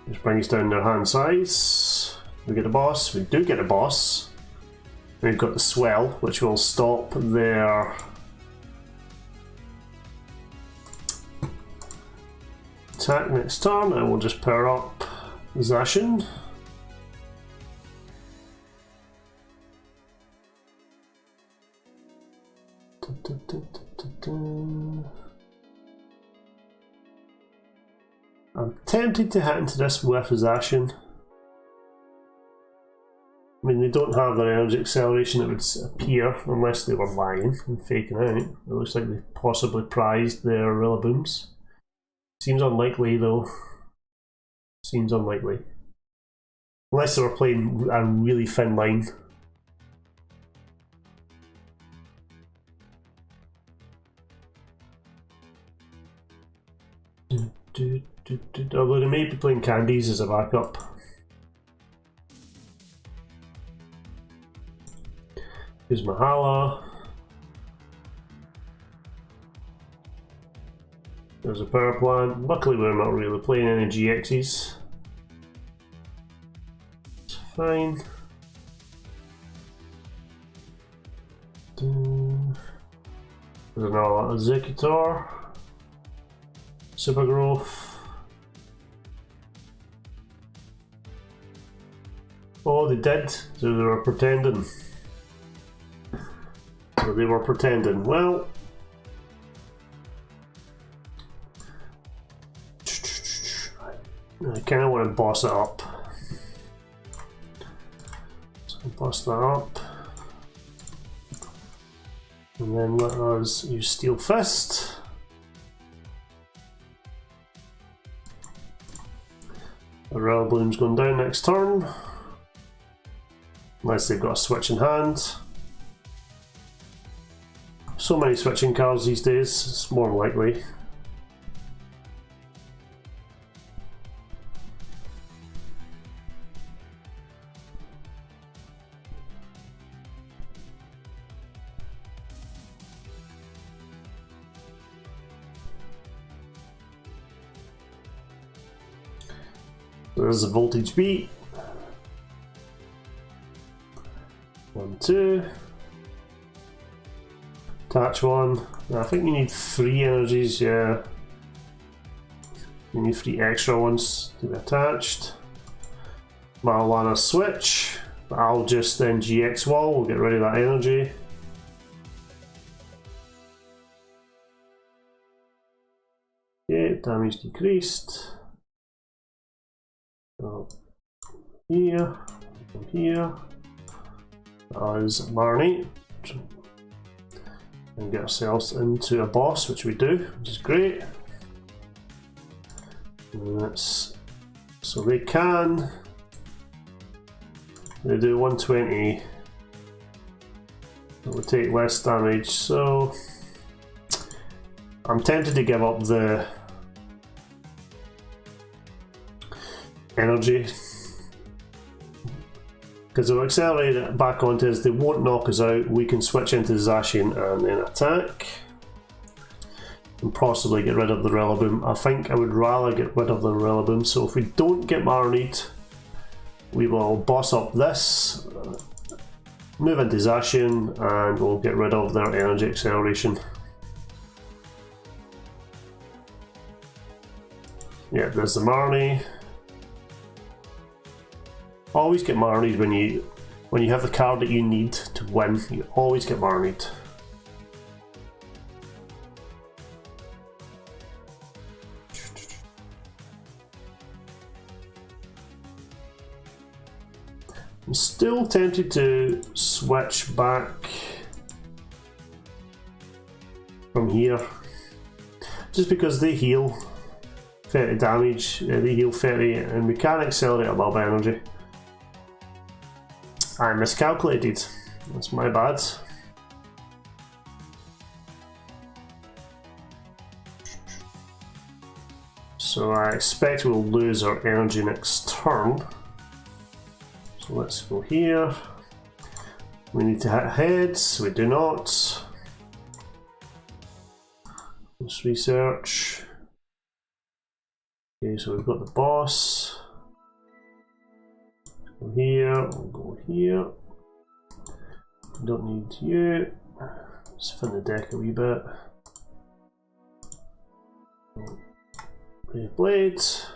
Just brings down their hand size. We get a boss. We do get a boss. We've got the swell, which will stop their attack next turn, and we'll just power up Zacian. I'm tempted to hit into this with Zacian. I mean, they don't have their energy acceleration that would appear unless they were lying and faking out. It looks like they possibly prized their Rillabooms. Seems unlikely though. Seems unlikely. Unless they were playing a really thin line. Although they may be playing Candies as a backup. Here's Mahala. There's a power plant. Luckily we're not really playing any GXs. It's fine. There's another executor. Super growth. Oh, they did. So they were pretending. So they were pretending. Well, I kind of want to boss it up. So boss that up. And then let us use Steel Fist. The Rail Bloom's going down next turn. Unless they've got a switch in hand. So many switching cards these days, it's more than likely. There's a voltage beat. 1, 2. Attach one. I think you need 3 energies, yeah. You need 3 extra ones to be attached. Marijuana switch. I'll just then GX wall, we'll get rid of that energy. Okay, damage decreased. So here, here. As Marnie. And get ourselves into a boss, which we do, which is great. And that's, so they do 120. It will take less damage, so I'm tempted to give up the energy. Because they'll accelerate it back onto us, they won't knock us out, we can switch into Zacian and then attack. And possibly get rid of the Rillaboom. I think I would rather get rid of the Rillaboom, so if we don't get Marnied, we will boss up this, move into Zacian, and we'll get rid of their energy acceleration. Yeah, there's the Marnie. Always get Marnied when you have the card that you need to win. You always get Marnied. I'm still tempted to switch back from here, just because they heal 30 damage, they heal 30, and we can accelerate above energy. I miscalculated. That's my bad. So I expect we'll lose our energy next turn. So let's go here. We need to hit heads. We do not. Let's research. Okay, so we've got the boss. Go here, we'll go here. Don't need you. Let's fin the deck a wee bit. Brave Blades.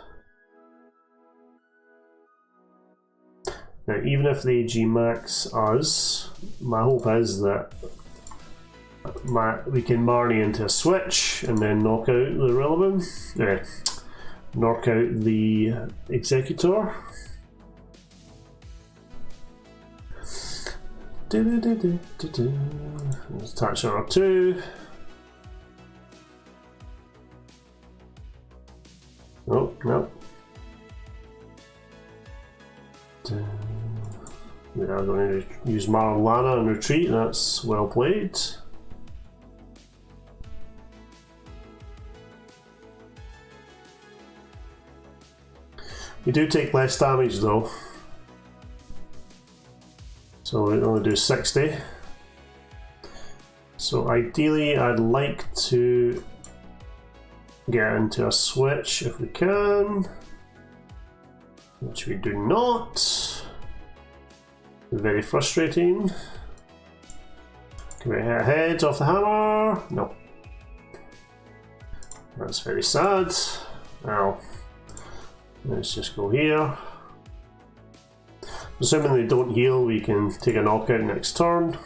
Now, even if they G-Max us, my hope is that we can Marnie into a switch and then knock out the Rillaboom. Knock out the Executor. Let's attach our 2. Oh, no. We are going to use Marlana and retreat, that's well played. We do take less damage though. So we only do 60. So ideally I'd like to get into a switch if we can, which we do not. Very frustrating. Can we hit heads off the hammer? No. That's very sad. Now, let's just go here. Assuming they don't heal, we can take a knockout next turn.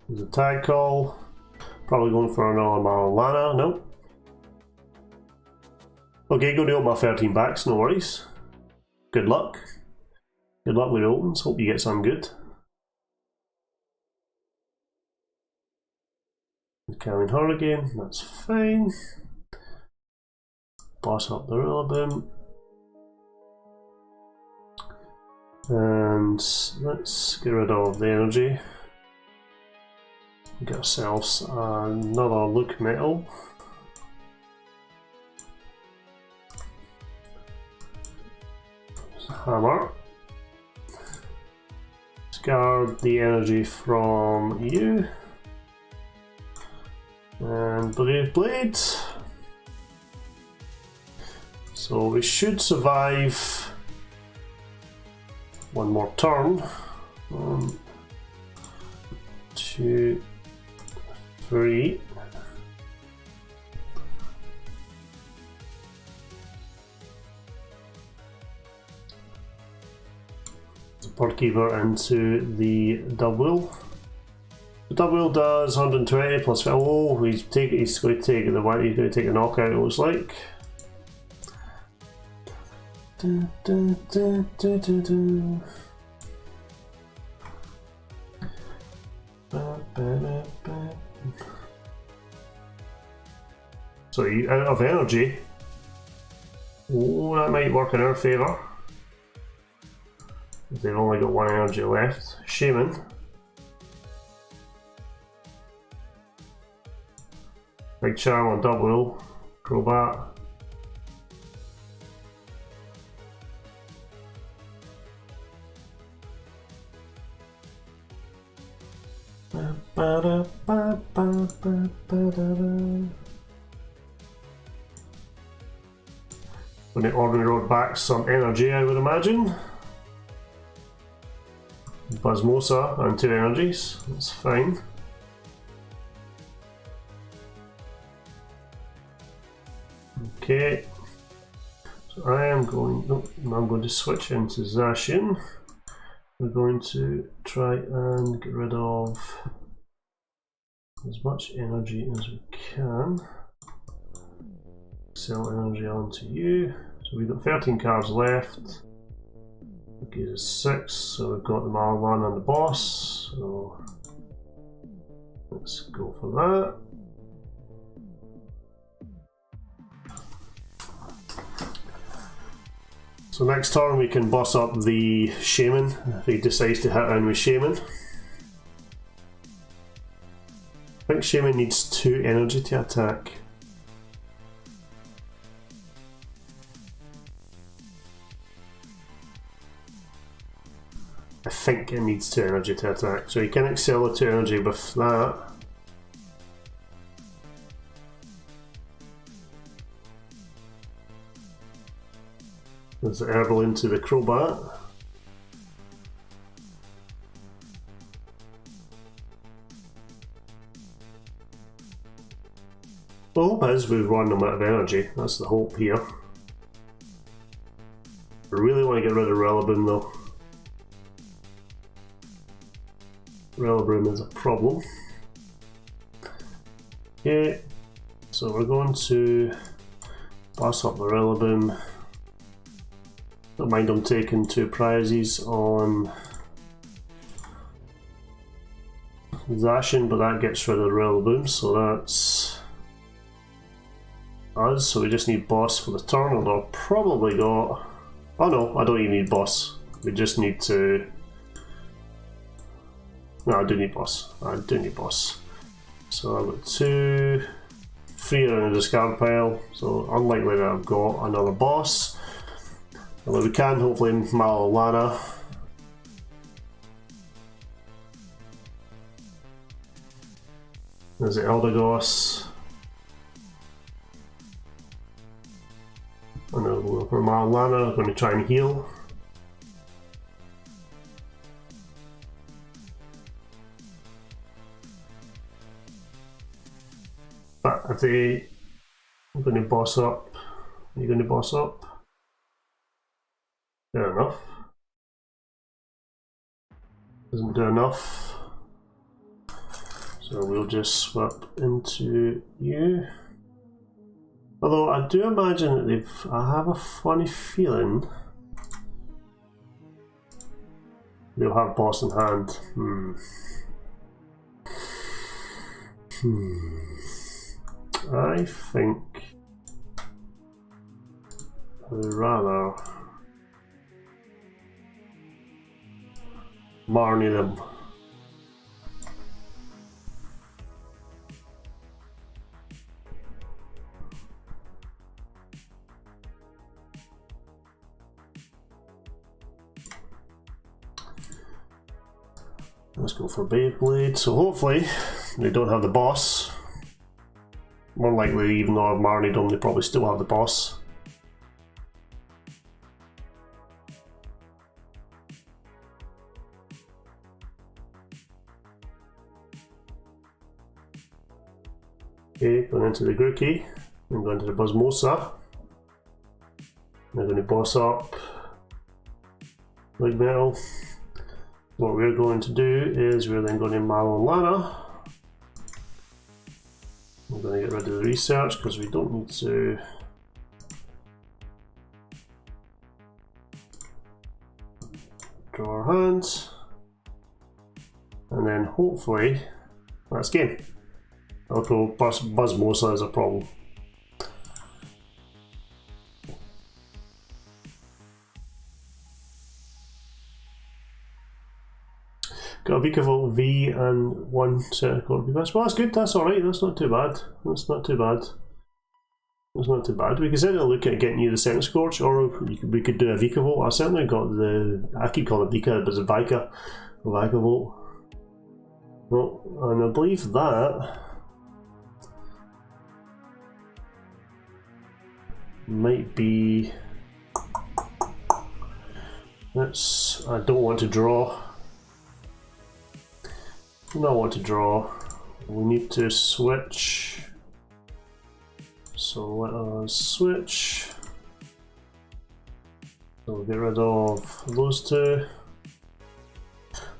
There's a tag call. Probably going for another Marlana. Nope. Okay, go to open my 13 backs, no worries. Good luck. Good luck with opens. Hope you get some good. Carrying her again, that's fine. Boss up the Rillaboom. And let's get rid of the energy. Get ourselves another Look Metal. Hammer. Discard the energy from you. And Brave Blade. So we should survive one more turn. 1, 2, 3. Porkeeper into the double. The double does 120 plus. Oh, he's going to take the one. He's going to take a knockout. It looks like. So you out of energy. Oh, that might work in our favour. They've only got one energy left. Shaman. Big Charm on double. Crobat. When the ordinary road back some energy, I would imagine. Buzzmosa and 2 energies, that's fine. Okay, so I am going, I'm going to switch into Zacian. We're going to try and get rid of as much energy as we can. Sell energy onto you. So we've got 13 cards left. Okay, there's 6, so we've got the Marlon and the boss, so let's go for that. So next turn we can boss up the Shaman if he decides to hit in with Shaman. I think Shaman needs 2 energy to attack. I think it needs 2 energy to attack, so you can excel the 2 energy with that. There's the herbal into the Crobat. The hope is we run them out of energy, that's the hope here. I really want to get rid of Rillaboom though. Rillaboom is a problem. Okay, so we're going to pass up the Rillaboom. Don't mind I'm taking 2 prizes on Zacian, but that gets rid of the Rillaboom, so that's us. So we just need boss for the turn, and I've probably got... Oh no, I don't even need boss. We just need to... No, I do need boss. I do need boss. So I've got 2, 3 are in the discard pile, so unlikely that I've got another boss. Although we can hopefully Malolana. There's the Eldegoss. And then we'll go for Malolana, going to try and heal. But if they are going to boss up, are you going to boss up? Fair enough. Doesn't do enough. So we'll just swap into you. Although I do imagine that I have a funny feeling they'll have boss in hand. I think I would rather Marnie them. Let's go for Beyblade. So hopefully they don't have the boss. More likely, even though I've married them, they probably still have the boss. Okay, going into the Grookey. I'm going to the Buzzmosa. They're going to boss up Big Metal. What we're going to do is we're then going to Malolana. I'm going to get rid of the research because we don't need to. Draw our hands. And then hopefully that's game. Although Buzzmosa is a problem. Got a Vikavolt V and one set of Corby Best. Well, that's good, that's alright, that's not too bad. That's not too bad. That's not too bad. We could certainly look at getting you the Senate Scorch, or we could do a Vikavolt. I certainly got the. I keep calling it Vika, but it's a Vikavolt. Well, and I believe that might be. Let's. I don't want to draw. Do not want to draw. We need to switch. So let us switch. So we'll get rid of those two.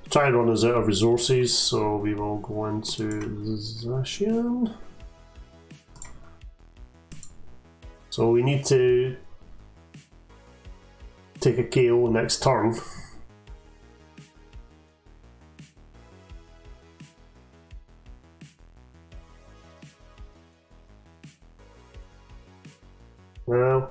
Try and run us out of resources, so we will go into Zacian. So we need to take a KO next turn. Well,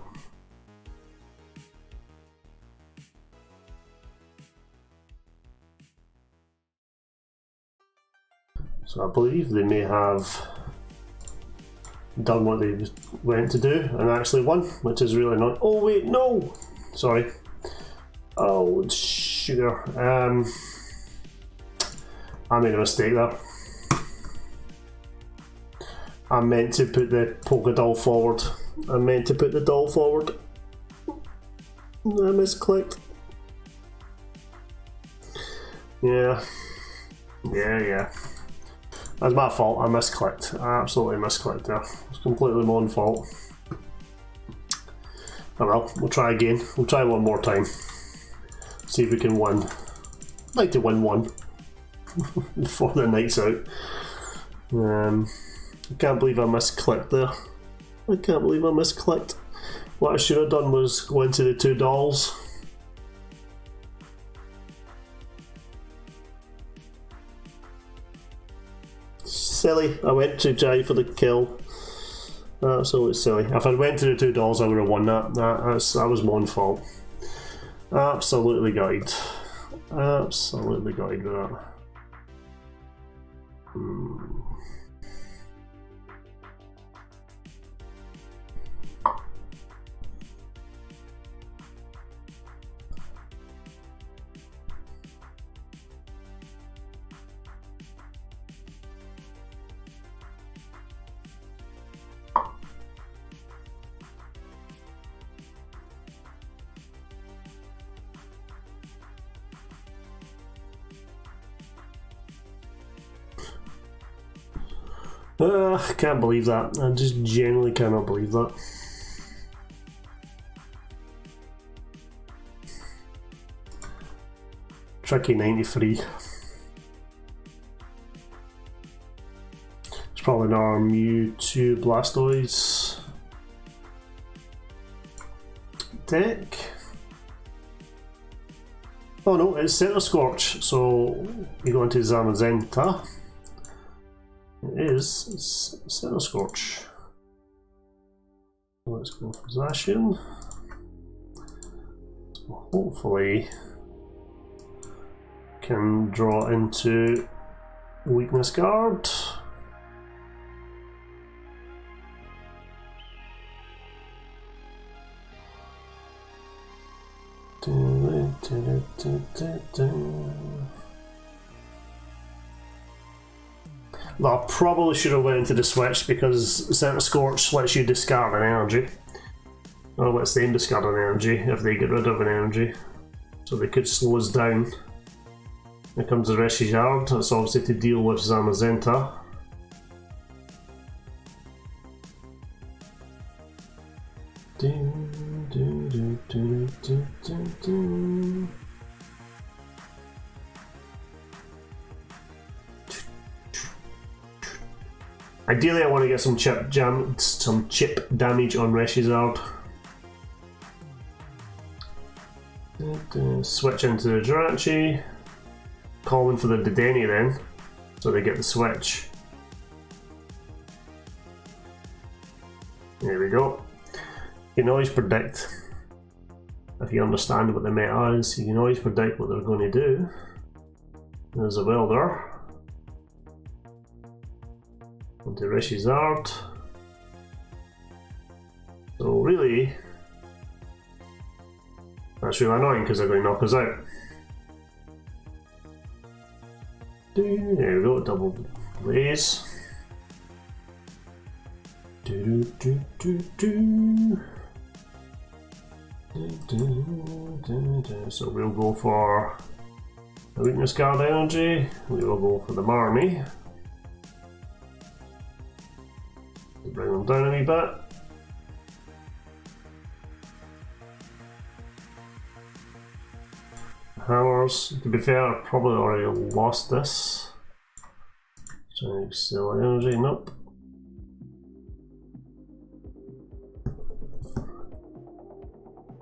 so I believe they may have done what they went to do and actually won, which is really not. Oh wait, no, sorry. Oh sugar. I made a mistake there. I meant to put the polka doll forward. I meant to put the doll forward. I misclicked. Yeah. That's my fault. I misclicked. I absolutely misclicked there. It's completely my own fault. Oh well, we'll try again. We'll try one more time. See if we can win. I'd like to win one before the night's out. I can't believe I misclicked there. I can't believe I misclicked. What I should have done was go into the two dolls. Silly. I went to try for the kill. Absolutely silly. If I went to the two dolls, I would have won that. That was my own fault. Absolutely gutted. Absolutely gutted with that. Can't believe that. I just genuinely cannot believe that. Tricky 93. It's probably another Mewtwo Blastoise deck. Oh no, it's Centiskorch, so you go into Zamazenta. It is Centiskorch. Let's go for Zacian. So hopefully can draw into Weakness Guard. Well, I probably should have went into the switch because Centiskorch lets you discard an energy. Or lets them discard an energy if they get rid of an energy. So they could slow us down. Here comes the Reshizard, that's obviously to deal with Zamazenta. Ideally, I want to get some chip damage on Reshizard. Switch into the Jirachi. Calling for the Dedenne then, so they get the switch. There we go. You can always predict, if you understand what the meta is, you can always predict what they're going to do. There's a Welder. Onto Reshizard. So really, that's really annoying because they're going to knock us out. There we go, double blaze. So we'll go for the Weakness Guard energy, we will go for the Marnie. Bring them down a wee bit. Hammers, to be fair, I probably already lost this. Trying to sell energy, nope.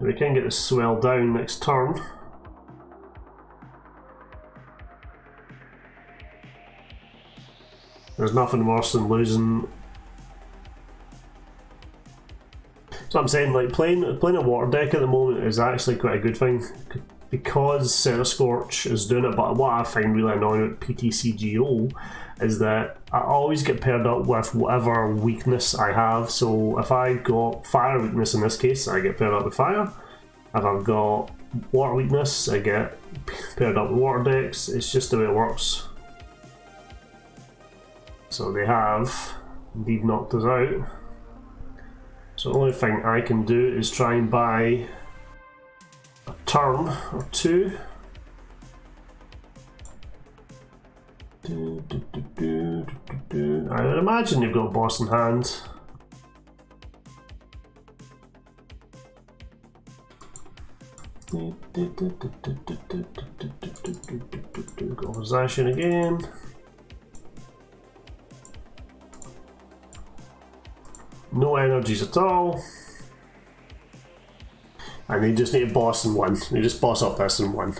We can get the swell down next turn. There's nothing worse than losing. So I'm saying, like, playing a water deck at the moment is actually quite a good thing because Centiskorch is doing it. But what I find really annoying with PTCGO is that I always get paired up with whatever weakness I have. So if I got fire weakness in this case, I get paired up with fire. If I've got water weakness, I get paired up with water decks. It's just the way it works. So they have indeed knocked us out. So the only thing I can do is try and buy a turn or two. I would imagine you've got a boss in hand. Go for Zacian again. No energies at all. And you just need a boss in one. You just boss up this in one.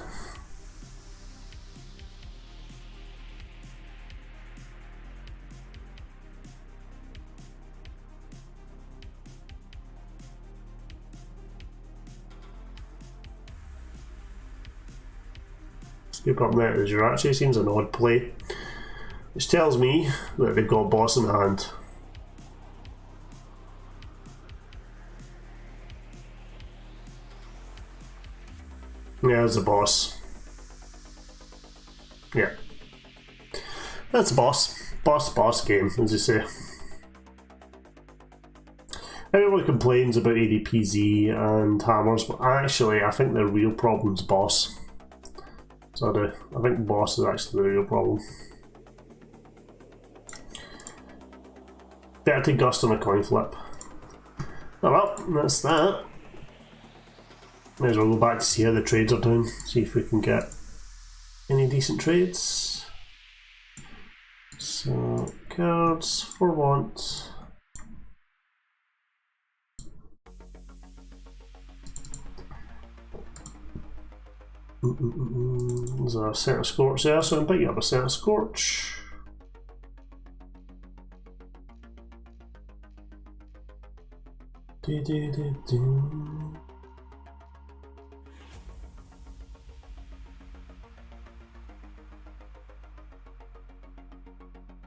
Scoop up there, the Jirachi seems an odd play. Which tells me that they've got a boss in hand. Yeah, there's a boss. Yeah. That's a boss. Boss game, as you say. Everyone complains about ADPZ and hammers, but actually I think the real problem's boss. So I think boss is actually the real problem. inverted gust on a coin flip. Oh well, that's that. May as well go back to see how the trades are doing, see if we can get any decent trades. So, cards for want. There's a set of Scorch there, so I'll pick you up a set of Scorch.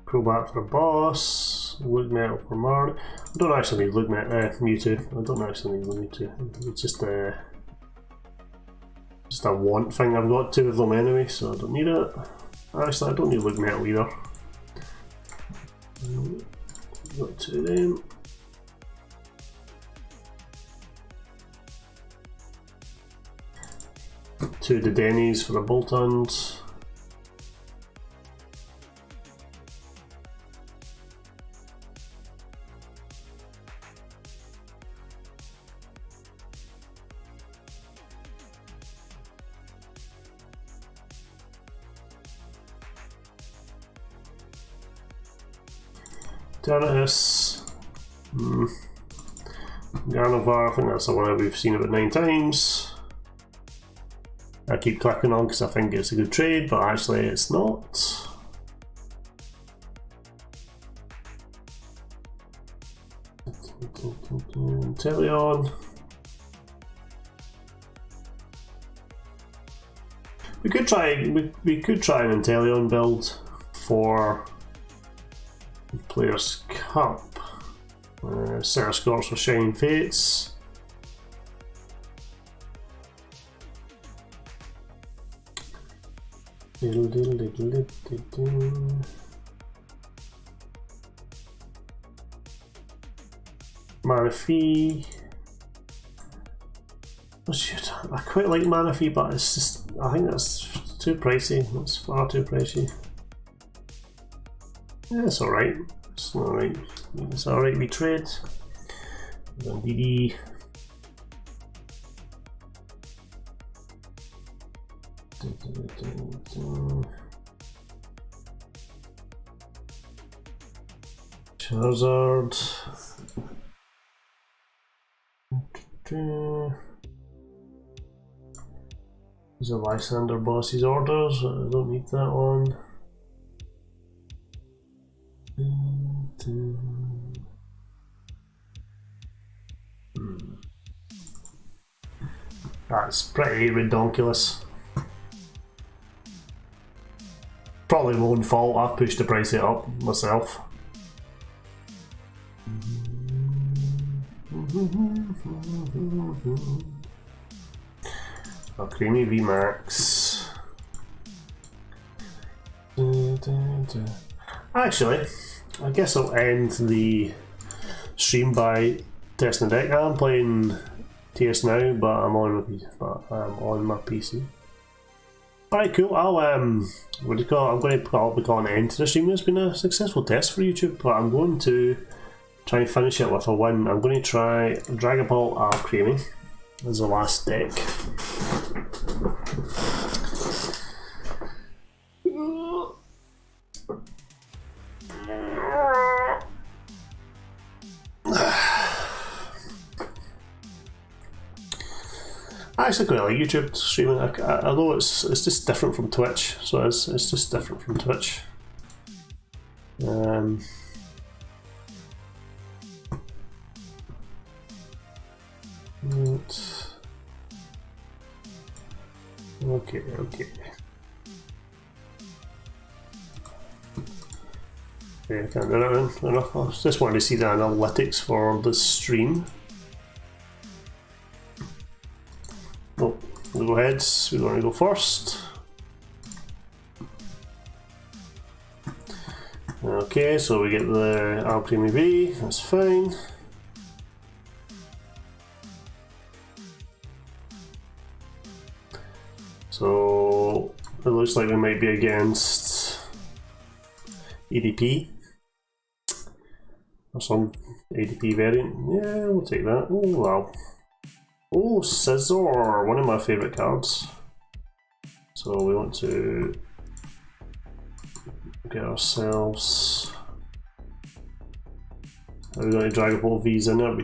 Crobat for a boss, Look Metal for Marn. I don't actually need Look Metal, Mewtwo. I don't actually need Mewtwo. It's just a want thing. I've got two of them anyway, so I don't need it. Actually, I don't need Look Metal either. Got two of them. Two of the Denny's for the Boltons. Terrace. Gardevoir, I think that's the one we've seen about 9 times. I keep clicking on because I think it's a good trade, but actually it's not. Teleon. We could try an Inteleon build for Players Cup. Sarah Scores for Shining Fates. Manaphy. Oh, shoot. I quite like Manaphy, but it's just, I think that's too pricey. That's far too pricey. Yeah, it's alright. It's alright. It's alright, we trade. DD. Charizard. There's a Lysander Boss's Orders. I don't need that one. That's pretty ridiculous. Probably my own fault, I've pushed the price up myself. A Creamy VMAX. Actually, I guess I'll end the stream by testing the deck. I'm playing TS now, but I'm on my PC. Alright, cool. What do you call it? I'm going to probably call an end to the stream. It's been a successful test for YouTube, but I'm going to try and finish it with a win. I'm going to try Dragapult Alcremie as the last deck. I actually quite like YouTube streaming. I know it's just different from Twitch, so it's just different from Twitch. Okay. Yeah, I can't do that then. Enough. I just wanted to see the analytics for the stream. Oh, we'll go heads. We want to go first. Okay, so we get the Alcremie V. That's fine. So it looks like we might be against EDP. or some ADP variant. Yeah, we'll take that. Oh wow. Oh, Scissor, one of my favourite cards. So we want to get ourselves. Are we going to drag a couple of V's in there? We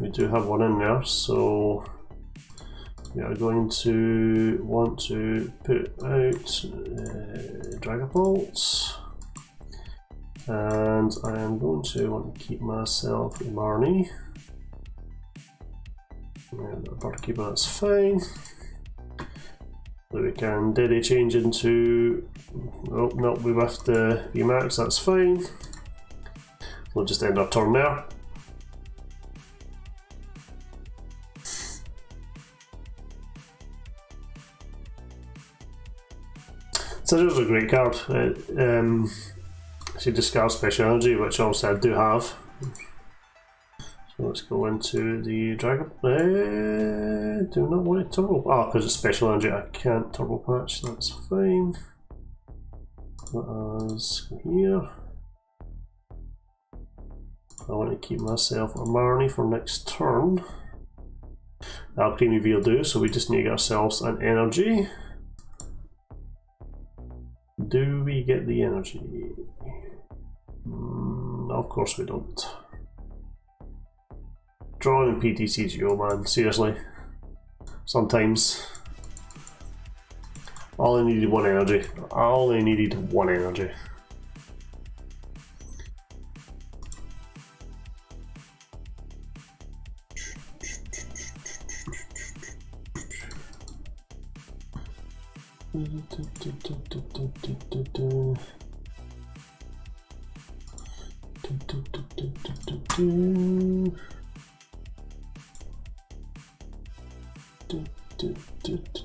do have one in there, so we are going to want to put out Dragapult, and I am going to want to keep myself Marnie. And a Barkeeper, that's fine. So we can Diddy change into. Oh no, we left the VMAX, that's fine. We'll just end our turn there. Scissors is a great card. She discards special energy, which also I do have. So let's go into the Dragon. Do not want to turbo. Ah, because it's special energy, I can't turbo patch. That's fine. Let us go here. I want to keep myself a Marnie for next turn. Alchemy V will do, so we just need to get ourselves an energy. Do we get the energy? No, of course we don't. Drawing PTCGO, man, seriously. Sometimes. All I needed one energy. All I needed one energy.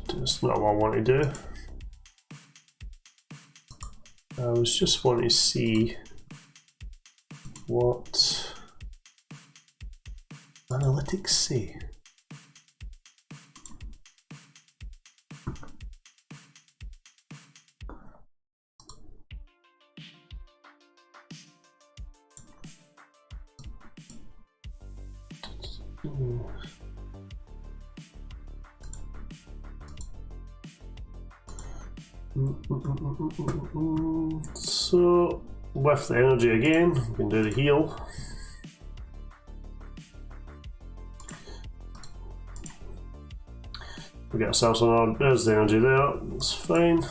That's not what I want to do. I was just wanting to see what analytics say. So, with the energy again, we can do the heal. We get ourselves another, there's the energy there, that's fine.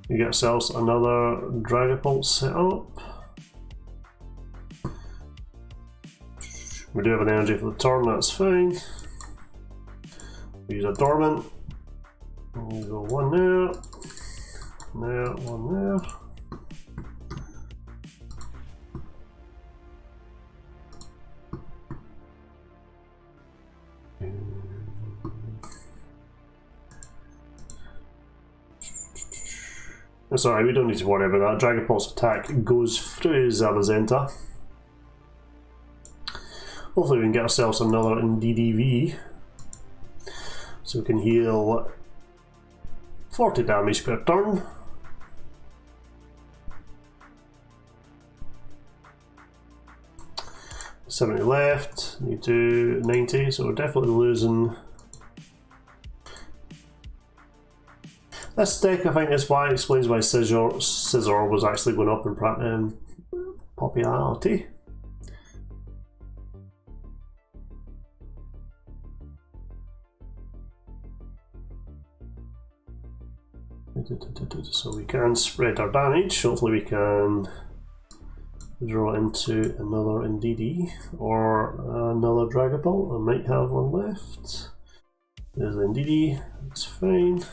We get ourselves another Dragapult set up. We do have an energy for the turn, that's fine. We use a Dormant. We'll go one there, one there. Sorry, we don't need to worry about that. Dragapult's attack goes through Zamazenta. Hopefully we can get ourselves another in DDV. So we can heal 40 damage per turn. $70 left, need to 90, so we're definitely losing. This deck, I think, is why it explains why Scissor was actually going up in popularity. So we can spread our damage. Hopefully we can draw into another Indeedee or another Dragapult. I might have one left. There's the Indeedee, that's fine.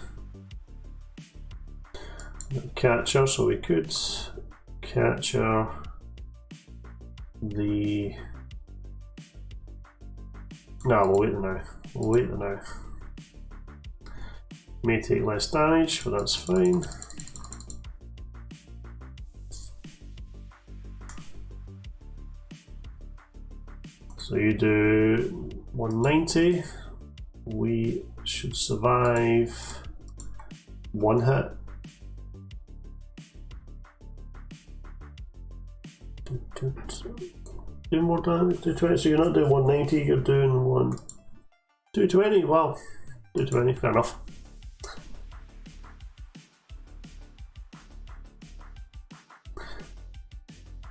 Catcher, so we could catcher the. No, we'll wait now. We'll wait now. May take less damage, but that's fine. So you do 190. We should survive one hit. Do more damage, 220, so you're not doing 190, you're doing 220, wow. 220, fair enough.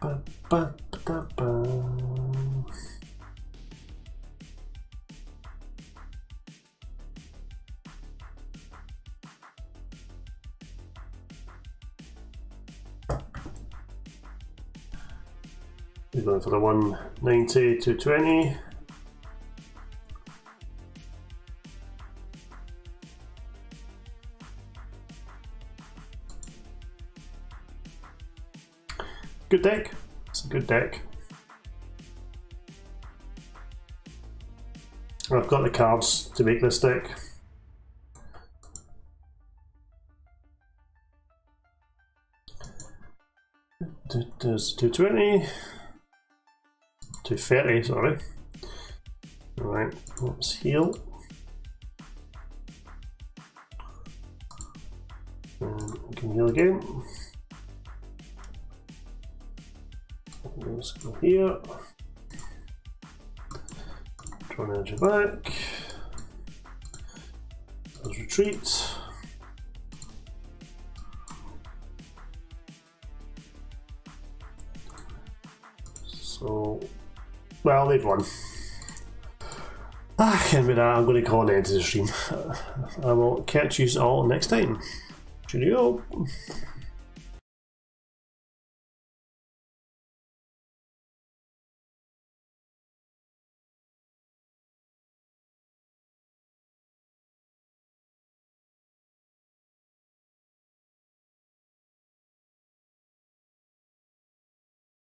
Ba, ba, ba, ba. We're going for the 190, 220. Good deck. It's a good deck. I've got the cards to make this deck. There's 220. 230, sorry. Alright, let's heal. And we can heal again. Let's go here. Draw an energy back. Let's retreat. So, well, they've won. Can't be that. I'm going to call an end to the stream. I will catch you all next time. Cheerio.